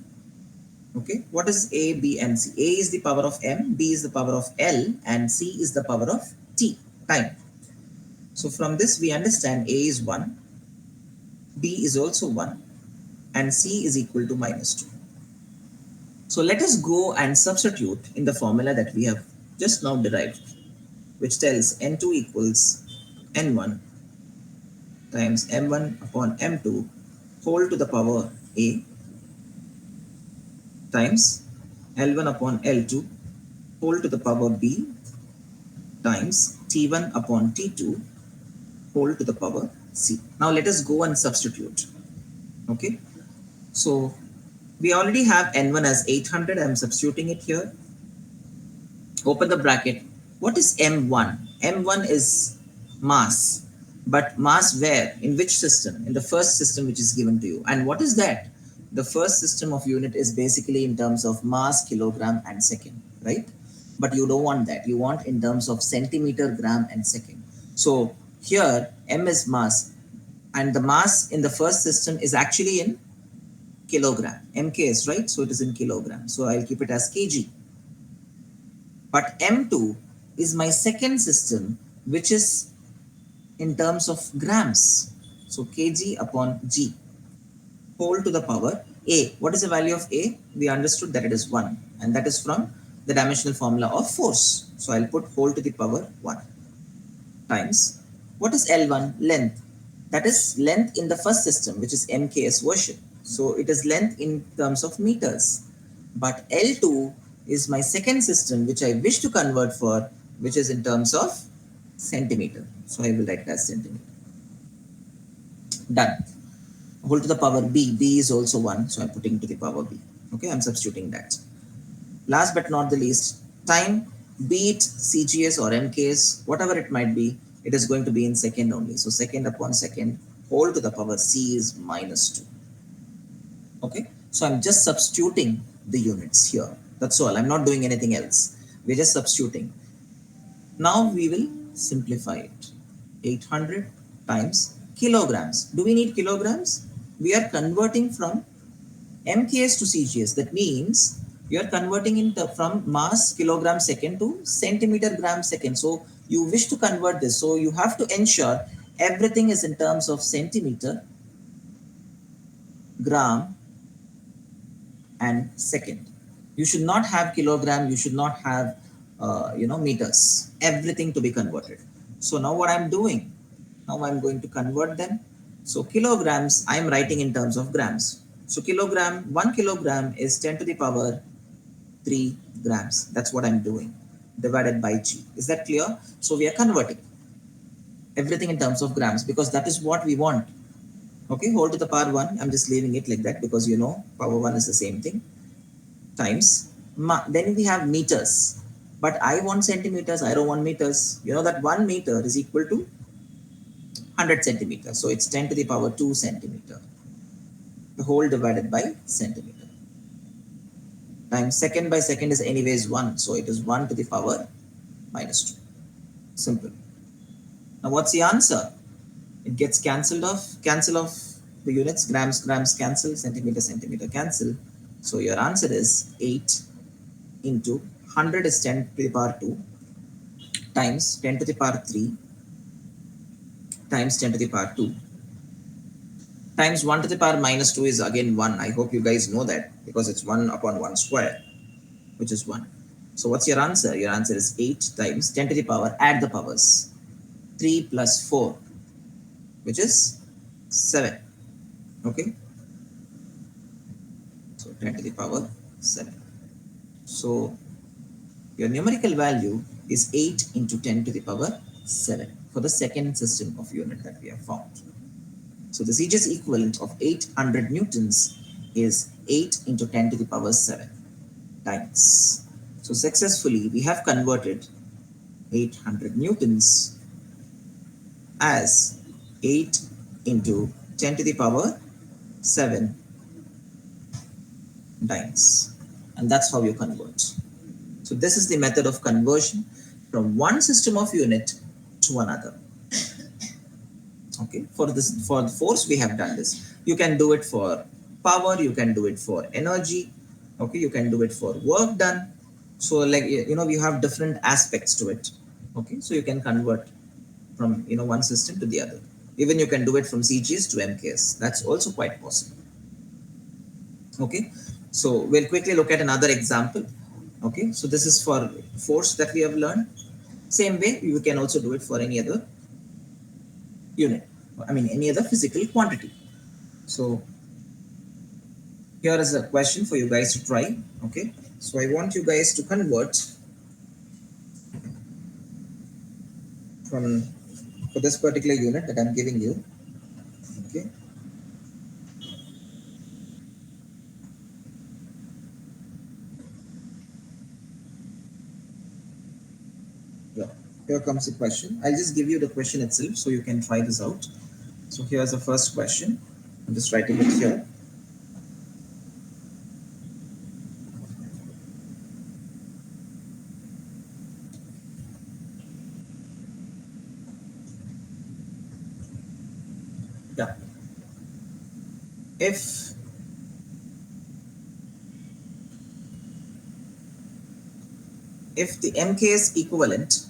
Okay, what is A, B and C? A is the power of M, B is the power of L and C is the power of T, time. So from this we understand A is 1, B is also 1 and C is equal to minus 2. So let us go and substitute in the formula that we have just now derived, which tells N2 equals N1 times M1 upon M2 whole to the power A times L1 upon L2 whole to the power B times T1 upon T2 whole to the power C. Now let us go and substitute. Okay, so we already have N1 as 800. I am substituting it here. Open the bracket. What is M1? M1 is mass, but mass where? In which system? In the first system which is given to you. And what is that? The first system of unit is basically in terms of mass, kilogram and second, right? But you don't want that. You want in terms of centimeter, gram and second. So here M is mass, and the mass in the first system is actually in kilogram. MKS, right? So it is in kilogram. So I'll keep it as kg. But M2 is my second system, which is in terms of grams. So kg upon g whole to the power A. What is the value of A? We understood that it is 1, and that is from the dimensional formula of force. So I'll put whole to the power 1 times. What is L1? Length. That is length in the first system, which is MKS version. So it is length in terms of meters. But L2 is my second system, which I wish to convert for, which is in terms of centimeter. So I will write it as centimeter. Done. Whole to the power B. B is also 1. So I'm putting to the power B. Okay, I'm substituting that. Last but not the least, time, be it CGS or MKS, whatever it might be, it is going to be in second only. So second upon second, whole to the power C is minus 2. Okay, so I'm just substituting the units here. That's all. I'm not doing anything else. We're just substituting. Now we will simplify it. 800 times kilograms. Do we need kilograms? We are converting from MKS to CGS. That means you are converting from mass kilogram second to centimeter gram second. So you wish to convert this. So you have to ensure everything is in terms of centimeter, gram and second. You should not have kilogram. You should not have meters. Everything to be converted. So now what I'm doing? Now I'm going to convert them. So kilograms, I'm writing in terms of grams. So 1 kilogram is 10 to the power 3 grams. That's what I'm doing, divided by G. Is that clear? So we are converting everything in terms of grams because that is what we want. Okay, whole to the power 1, I'm just leaving it like that because you know power 1 is the same thing, times then we have meters, but I want centimeters, I don't want meters. You know that 1 meter is equal to 100 centimeters, so it's 10 to the power 2 centimeter, the whole divided by centimeter, times second by second is anyways 1, so it is 1 to the power minus 2. Simple. Now what's the answer? It gets cancel off the units, grams grams cancel, centimeter centimeter cancel, so your answer is 8 into 100 is 10 to the power 2 times 10 to the power 3 times 10 to the power 2 times 1 to the power minus 2 is again 1. I hope you guys know that because it's 1 upon 1 square, which is 1. So what's your answer? Your answer is 8 times 10 to the power, add the powers, 3 plus 4, which is 7. Okay, so 10 to the power 7. So your numerical value is 8 into 10 to the power 7 for the second system of unit that we have found. So the CGS equivalent of 800 newtons is 8 into 10 to the power 7 times. So successfully we have converted 800 newtons as 8 into 10 to the power 7 times. And that's how you convert. So this is the method of conversion from one system of unit to another. Okay, for the force we have done this. You can do it for power, you can do it for energy, okay, you can do it for work done. So like you have different aspects to it. Okay, so you can convert from one system to the other. Even you can do it from CGS to MKS. That's also quite possible. Okay, so we'll quickly look at another example. Okay, so this is for force that we have learned. Same way you can also do it for any other unit, I mean any other physical quantity. So here is a question for you guys to try. Okay, so I want you guys to convert from for this particular unit that I'm giving you. Okay, yeah, here comes the question. I'll just give you the question itself so you can try this out. So here's the first question. I'm just writing it here. Yeah, if the MKS equivalent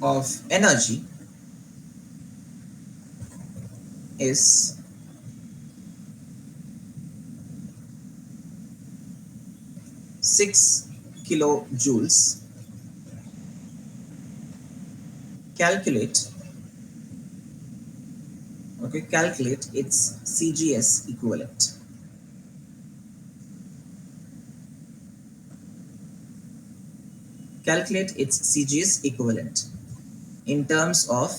of energy is 6 kilojoules, calculate calculate its CGS equivalent. Calculate its CGS equivalent in terms of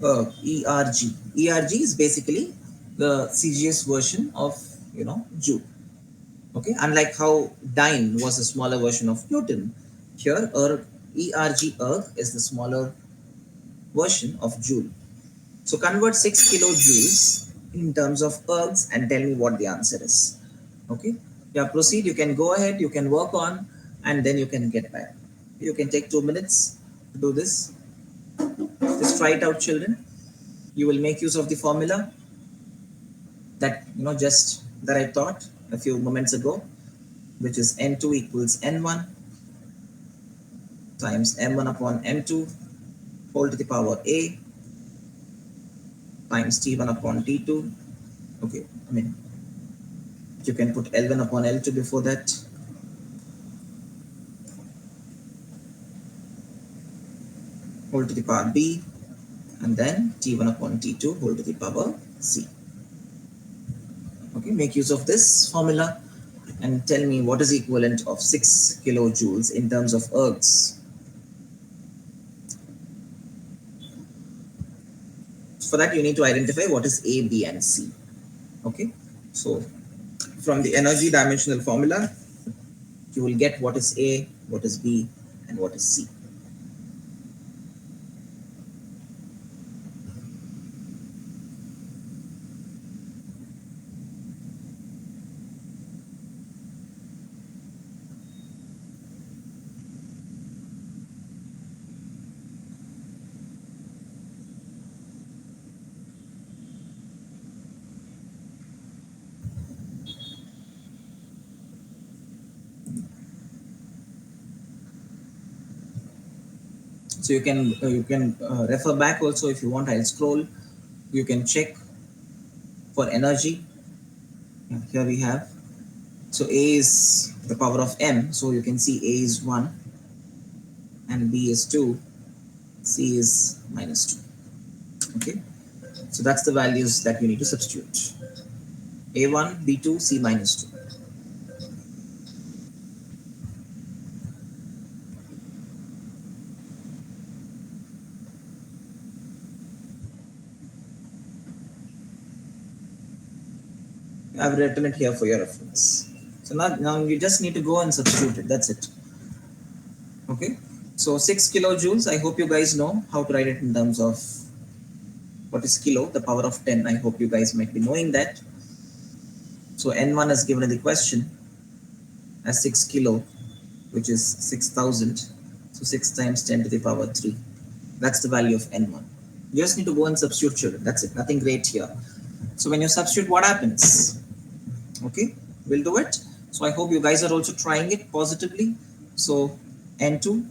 ERG. ERG is basically the CGS version of joule. Okay, unlike how dyne was a smaller version of Newton, here ERG is the smaller version of joule. So convert 6 kilojoules in terms of ergs and tell me what the answer is. Okay, yeah, proceed. You can go ahead, you can work on, and then you can get back. You can take 2 minutes to do this. Just try it out, children. You will make use of the formula that just that I taught a few moments ago, which is N2 equals N1 times M1 upon M2 whole to the power A times T1 upon T2. Okay, I mean you can put L1 upon L2 before that. Whole to the power B, and then T1 upon T2 whole to the power C. Okay, make use of this formula and tell me what is equivalent of 6 kilojoules in terms of ergs. For that, you need to identify what is A, B, and C. Okay, so from the energy dimensional formula, you will get what is A, what is B, and what is C. So you can refer back also if you want. I'll scroll. You can check for energy. Here we have. So A is the power of m. So you can see A is 1 and B is 2. C is minus 2. Okay. So that's the values that you need to substitute. A1, B2, C minus 2. I've written it here for your reference. So now you just need to go and substitute it. That's it. Okay. So 6 kilojoules. I hope you guys know how to write it in terms of what is kilo, the power of 10. I hope you guys might be knowing that. So N1 is given in the question as 6 kilo, which is 6,000. So 6 times 10 to the power 3. That's the value of N1. You just need to go and substitute, children. That's it. Nothing great here. So when you substitute, what happens? Okay, we'll do it. So I hope you guys are also trying it positively. So N2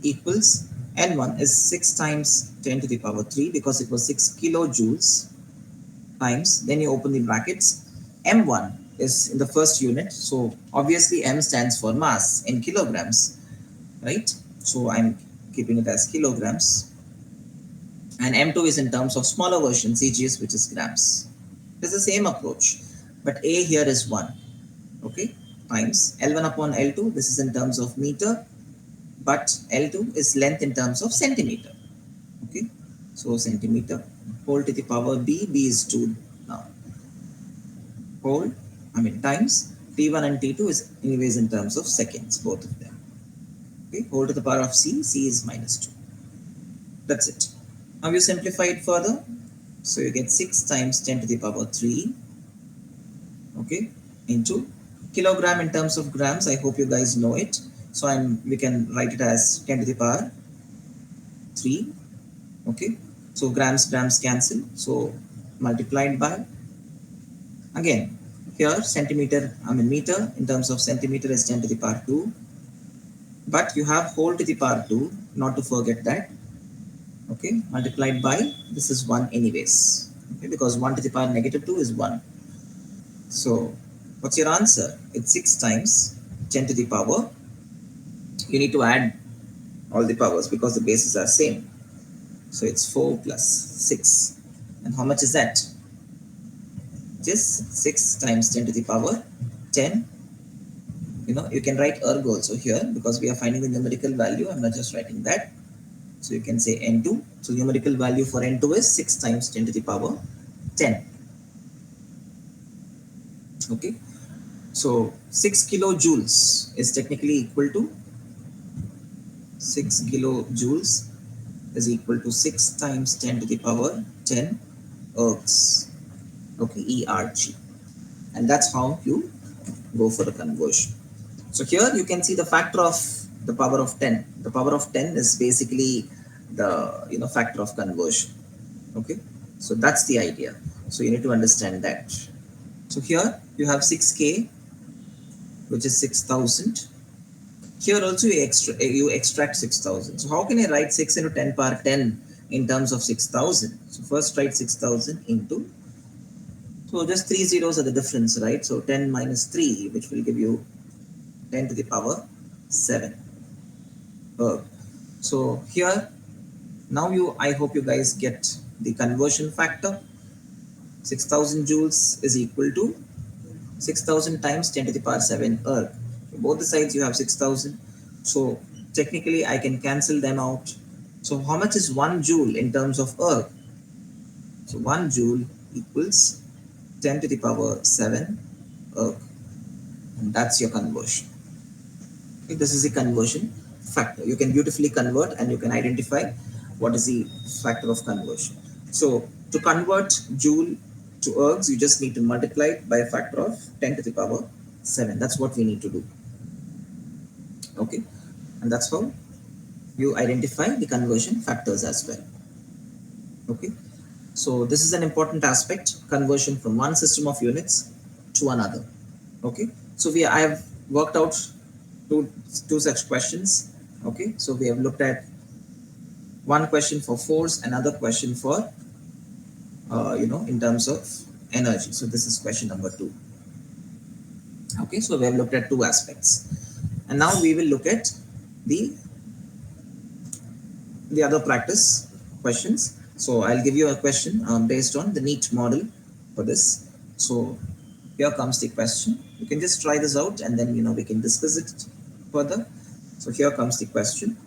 equals N1 is 6 times 10 to the power 3 because it was 6 kilojoules times, then you open the brackets. M1 is in the first unit. So obviously M stands for mass in kilograms, right? So I'm keeping it as kilograms. And M2 is in terms of smaller version, CGS, which is grams. It's the same approach, but A here is 1, okay, times L1 upon L2. This is in terms of meter, but L2 is length in terms of centimeter, okay. So centimeter whole to the power B is 2 now. Whole, times T1 and T2 is anyways in terms of seconds, both of them. Okay, whole to the power of C is minus 2. That's it. Now you simplify it further. So you get 6 times 10 to the power 3, okay, into kilogram in terms of grams. I hope you guys know it. So we can write it as 10 to the power 3, okay. So grams cancel. So multiplied by, again, here centimeter, meter in terms of centimeter is 10 to the power 2. But you have whole to the power 2, not to forget that. Okay, multiplied by, this is 1 anyways, okay, because 1 to the power negative 2 is 1. So what's your answer? It's 6 times 10 to the power. You need to add all the powers because the bases are same. So it's 4 plus 6. And how much is that? Just 6 times 10 to the power 10. You can write erg also here because we are finding the numerical value. I'm not just writing that. So you can say N2. So numerical value for N2 is 6 times 10 to the power 10. Okay. So 6 kilojoules is technically equal to 6 kilojoules is equal to 6 times 10 to the power 10 ergs. Okay, ERG. And that's how you go for the conversion. So here you can see the factor of the power of 10. The power of 10 is basically the factor of conversion. Okay, so that's the idea. So you need to understand that. So here you have 6k, which is 6,000. Here also you extract 6,000. So how can I write 6 into 10 power 10 in terms of 6,000? So first write 6,000 into, so just 3 zeros are the difference, right? So 10 minus 3, which will give you 10 to the power 7. So here, now I hope you guys get the conversion factor. 6,000 joules is equal to 6,000 times 10 to the power 7 erg. Both the sides you have 6,000. So technically I can cancel them out. So how much is 1 joule in terms of erg? So 1 joule equals 10 to the power 7 erg. And that's your conversion. Okay, this is the conversion factor. You can beautifully convert and you can identify what is the factor of conversion. So to convert joule to ergs, you just need to multiply it by a factor of 10 to the power 7. That's what we need to do. Okay, and that's how you identify the conversion factors as well. Okay, so this is an important aspect, conversion from one system of units to another. Okay, so I have worked out two such questions. Okay, so we have looked at one question for force, another question for in terms of energy. So this is question number 2. Okay, so we have looked at two aspects, and now we will look at the other practice questions. So I'll give you a question based on the Neet model for this. So here comes the question. You can just try this out and then we can discuss it further. So here comes the question.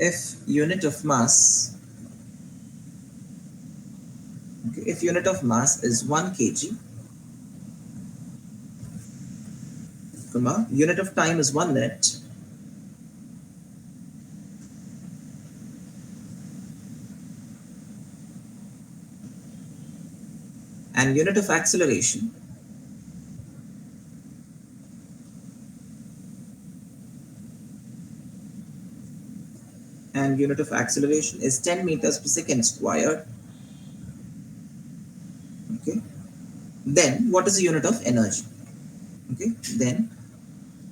If unit of mass, okay, if unit of mass is 1 kg, unit of time is 1 minute, and unit of acceleration is 10 meters per second squared. Okay, then what is the unit of energy? Okay, then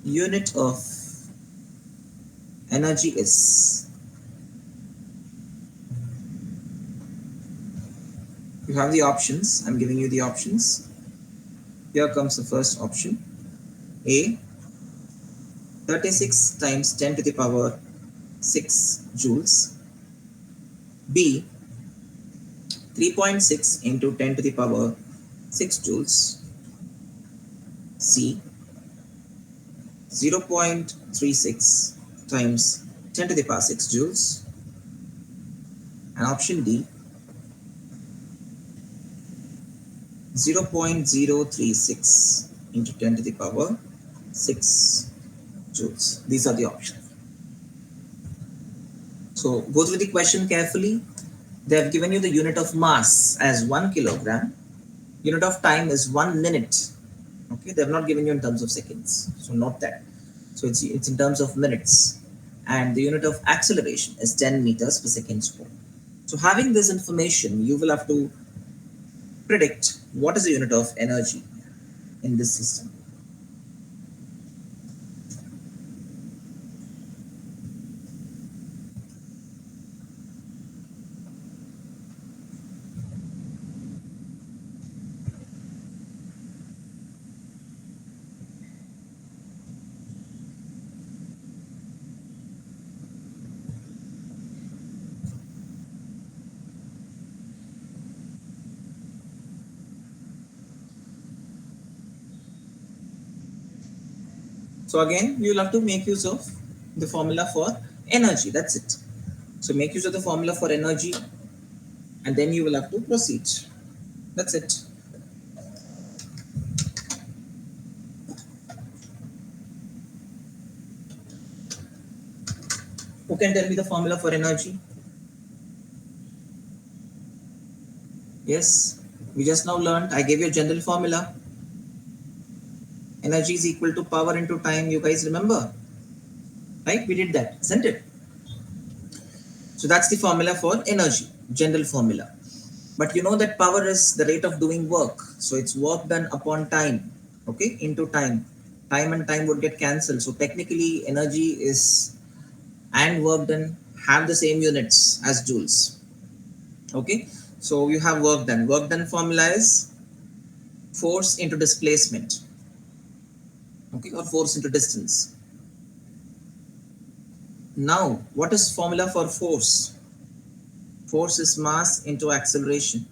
unit of energy is, you have the options. I'm giving you the options. Here comes the first option. A, 36 times 10 to the power 6 joules. B, 3.6 into 10 to the power 6 joules. C, 0.36 times 10 to the power 6 joules. And option D, 0.036 into 10 to the power 6 joules. These are the options. So go through the question carefully. They have given you the unit of mass as 1 kilogram. Unit of time is 1 minute. Okay, they have not given you in terms of seconds. So note that. So it's in terms of minutes. And the unit of acceleration is 10 meters per second squared. So having this information, you will have to predict what is the unit of energy in this system. So again, you will have to make use of the formula for energy. That's it. So make use of the formula for energy and then you will have to proceed. That's it. Who can tell me the formula for energy? Yes, we just now learned. I gave you a general formula. Energy is equal to power into time. You guys remember? Right? We did that, isn't it? So that's the formula for energy, general formula. But you know that power is the rate of doing work. So it's work done upon time, okay, into time. Time and time would get cancelled. So technically energy is and work done have the same units as joules. Okay, so you have work done. Work done formula is force into displacement. okay, or force into distance. Now, what is formula for force? Force is mass into acceleration,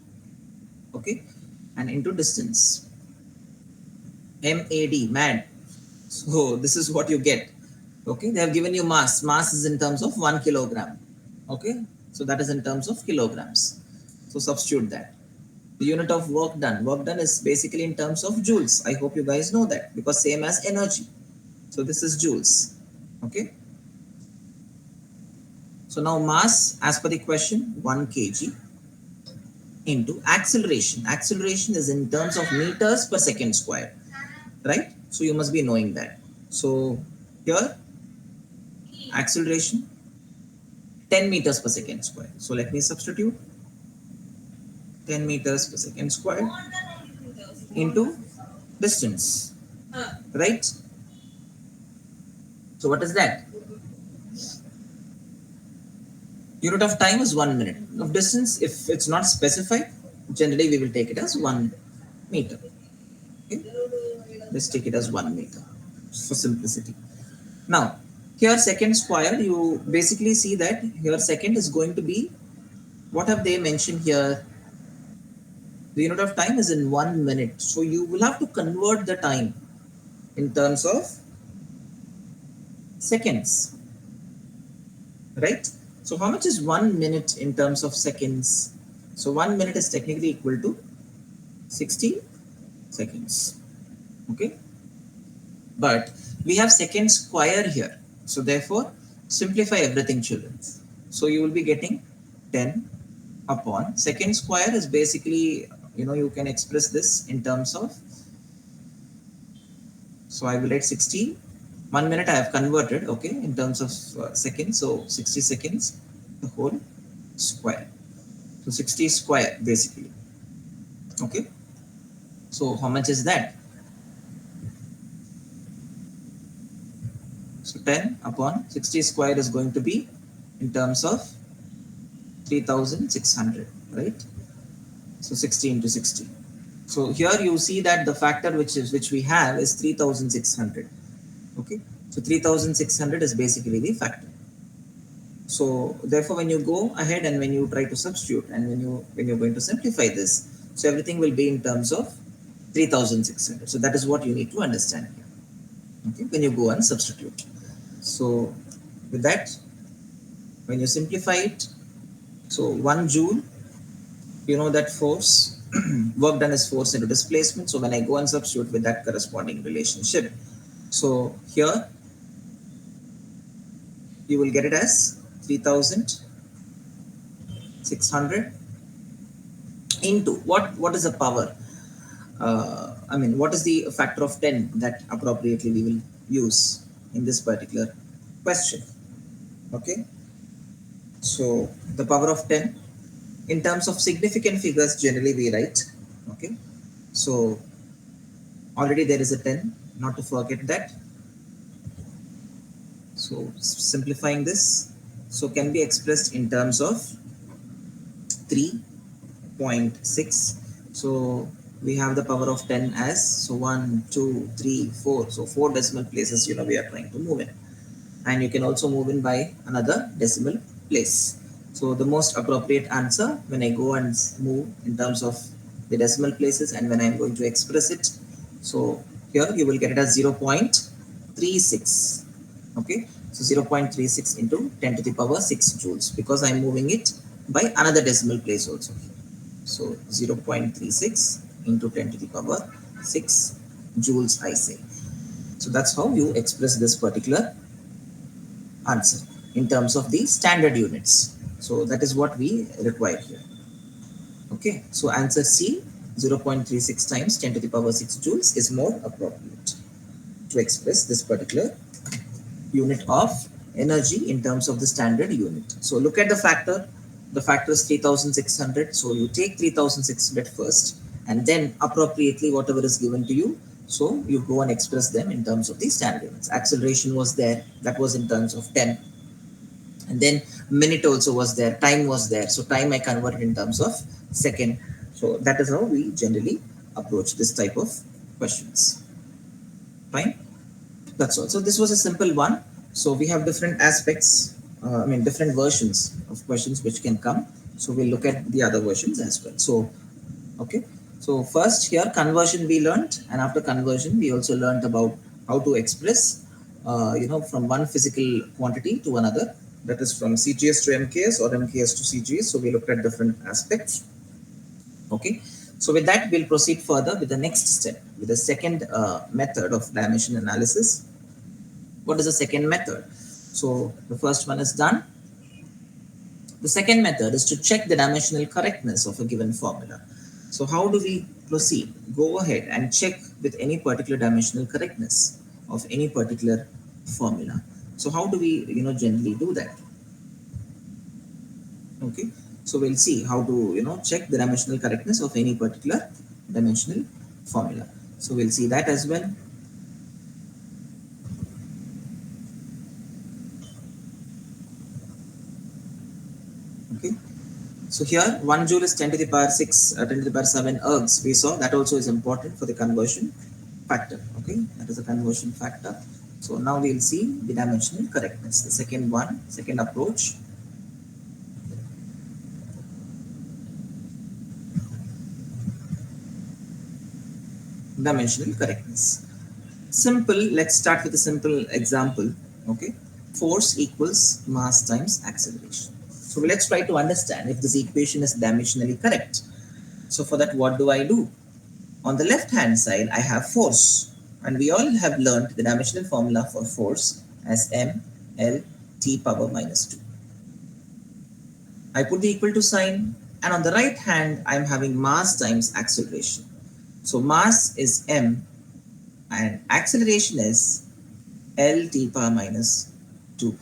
okay, and into distance. MAD, mad. So this is what you get. Okay, they have given you mass. Mass is in terms of 1 kilogram. Okay, so that is in terms of kilograms. So substitute that. The unit of work done. Work done is basically in terms of joules. I hope you guys know that because same as energy. So this is joules. Okay. So now mass, as per the question, 1 kg into acceleration. Acceleration is in terms of meters per second square, right? So you must be knowing that. So here acceleration 10 meters per second square. So let me substitute 10 meters per second square into distance, right? So what is that? Unit of time is 1 minute. Of distance, if it's not specified, generally we will take it as 1 meter. Okay? Let's take it as 1 meter for simplicity. Now, here second square, you basically see that here second is going to be, what have they mentioned here? The unit of time is in 1 minute. So you will have to convert the time in terms of seconds, right? So how much is 1 minute in terms of seconds? So 1 minute is technically equal to 60 seconds. Okay, but we have second square here. So therefore, simplify everything, children. So you will be getting 10 upon second square is basically, you can express this in terms of, so I will write 60. 1 minute I have converted, okay, in terms of seconds. So 60 seconds, the whole square. So 60 square basically. Okay. So how much is that? So 10 upon 60 square is going to be in terms of 3600, right? So 60 into 60. So here you see that the factor which we have is 3600. Okay. So 3600 is basically the factor. So therefore, when you go ahead and when you try to substitute and when you're going to simplify this, so everything will be in terms of 3600. So that is what you need to understand here. Okay, when you go and substitute. So with that, when you simplify it, so 1 joule, you know that force, work done is force into displacement. So when I go and substitute with that corresponding relationship, so here you will get it as 3600 into what is the power? I mean, what is the factor of 10 that appropriately we will use in this particular question? Okay, so the power of 10 in terms of significant figures generally we write. Okay, so already there is a 10, not to forget that. So simplifying this, so can be expressed in terms of 3.6. So we have the power of 10 as, so 1, 2, 3, 4. So 4 decimal places, we are trying to move in. And you can also move in by another decimal place. So the most appropriate answer when I go and move in terms of the decimal places and when I'm going to express it, so here you will get it as 0.36. Okay, so 0.36 into 10 to the power 6 joules because I'm moving it by another decimal place also. So 0.36 into 10 to the power 6 joules I say. So that's how you express this particular answer in terms of the standard units. So that is what we require here. Okay, so answer C, 0.36 times 10 to the power 6 joules is more appropriate to express this particular unit of energy in terms of the standard unit. So look at the factor. The factor is 3600. So you take 3600 first and then appropriately whatever is given to you, so you go and express them in terms of the standard units. Acceleration was there, that was in terms of 10. And then minute also was there, time was there. So time I converted in terms of second. So that is how we generally approach this type of questions. Fine. That's all. So this was a simple one. So we have different aspects, I mean different versions of questions which can come. So we'll look at the other versions as well. So okay, so first here conversion we learned, and after conversion we also learned about how to express from one physical quantity to another, that is from CGS to MKS or MKS to CGS. So we looked at different aspects. Okay, so with that we'll proceed further with the next step, with the second method of dimension analysis. What is the second method? So the first one is done. The second method is to check the dimensional correctness of a given formula. So how do we proceed? Go ahead and check with any particular dimensional correctness of any particular formula. So how do we generally do that? Okay, so we'll see how to check the dimensional correctness of any particular dimensional formula. So we'll see that as well. Okay, so here 1 joule is 10 to the power 6, 10 to the power 7 ergs. We saw that also is important for the conversion factor. Okay, that is a conversion factor. So now we'll see the dimensional correctness. The second one, second approach. Dimensional correctness. Simple. Let's start with a simple example. Okay, force equals mass times acceleration. So let's try to understand if this equation is dimensionally correct. So for that, what do I do? On the left hand side, I have force, and we all have learned the dimensional formula for force as m l t power minus 2. I put the equal to sign, and on the right hand, I'm having mass times acceleration. So mass is m, and acceleration is l t power minus 2.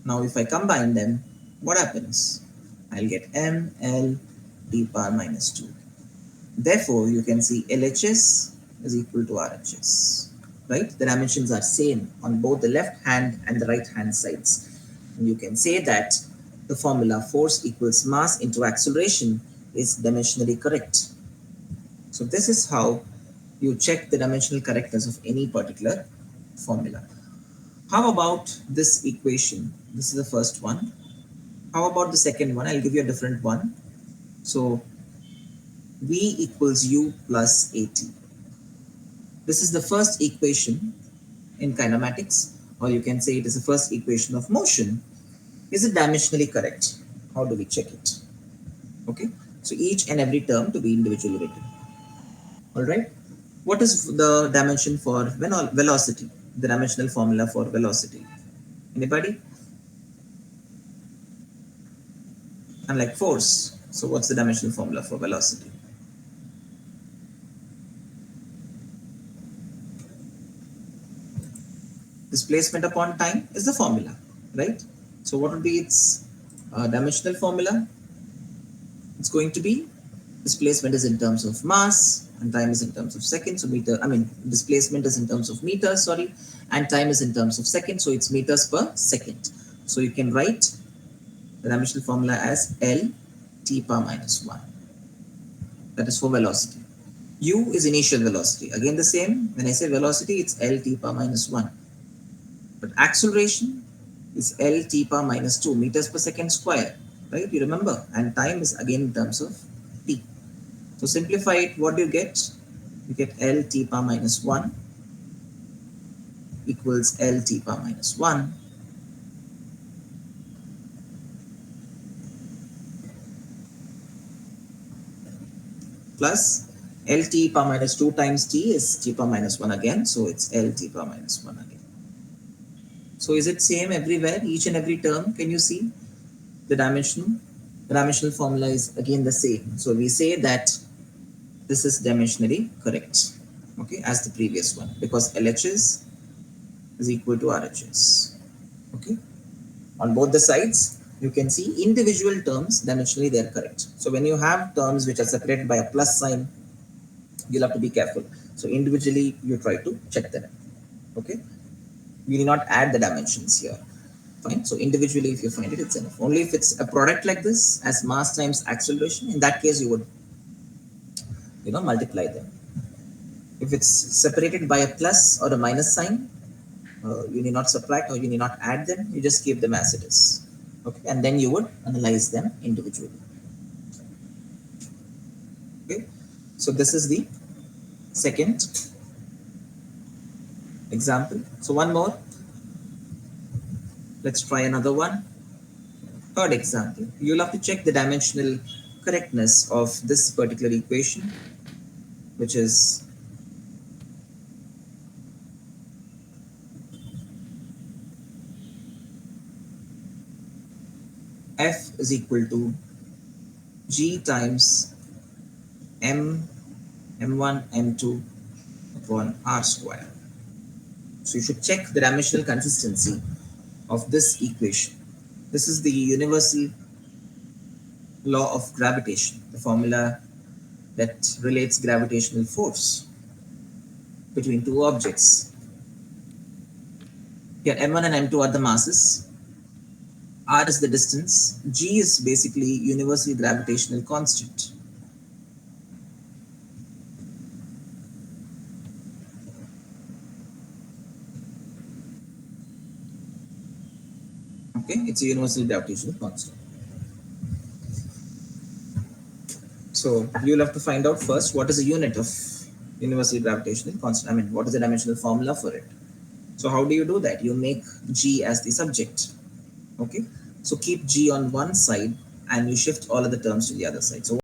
Now if I combine them, what happens? I'll get m l t power minus 2. Therefore, you can see LHS is equal to RHS, right? The dimensions are same on both the left hand and the right hand sides. And you can say that the formula force equals mass into acceleration is dimensionally correct. So this is how you check the dimensional correctness of any particular formula. How about this equation? This is the first one. How about the second one? I'll give you a different one. So V equals U plus AT. This is the first equation in kinematics, or you can say it is the first equation of motion. Is it dimensionally correct? How do we check it? Okay, so each and every term to be individually written. All right. What is the dimension for velocity? The dimensional formula for velocity. Anybody? Unlike force. So what's the dimensional formula for velocity? Displacement upon time is the formula, right? So what would be its dimensional formula? It's going to be displacement is in terms of mass and time is in terms of seconds. So displacement is in terms of meters, sorry, and time is in terms of seconds. So it's meters per second. So you can write the dimensional formula as L t power minus 1. That is for velocity. U is initial velocity. Again the same. When I say velocity, it's L t power minus 1. But acceleration is L t power minus 2 meters per second square, right? You remember, and time is again in terms of t. So simplify it, what do you get? You get L t power minus 1 equals L t power minus 1 plus L t power minus 2 times t is t power minus 1 again, so it's L t power minus 1 again. So is it same everywhere, each and every term? Can you see the dimension? The dimensional formula is again the same. So we say that this is dimensionally correct, okay, as the previous one, because LHS is equal to RHS. Okay, on both the sides you can see individual terms dimensionally they are correct. So when you have terms which are separated by a plus sign, you'll have to be careful. So individually you try to check them. Okay, we will not add the dimensions here. Fine. So individually if you find it, it's enough. Only if it's a product like this as mass times acceleration, in that case you would multiply them. If it's separated by a plus or a minus sign, You need not subtract or you need not add them. You just keep them as it is. Okay, and then you would analyze them individually. Okay, so this is the second example. So one more. Let's try another one. Third example. You'll have to check the dimensional correctness of this particular equation, which is f is equal to g times m m1 m2 upon r square. So you should check the dimensional consistency of this equation. This is the universal law of gravitation, the formula that relates gravitational force between two objects. Here m1 and m2 are the masses, r is the distance, g is basically universal gravitational constant. Okay, it's a universal gravitational constant. So you'll have to find out first what is the unit of universal gravitational constant. I mean, what is the dimensional formula for it? So how do you do that? You make g as the subject. Okay, so keep g on one side and you shift all of the terms to the other side. So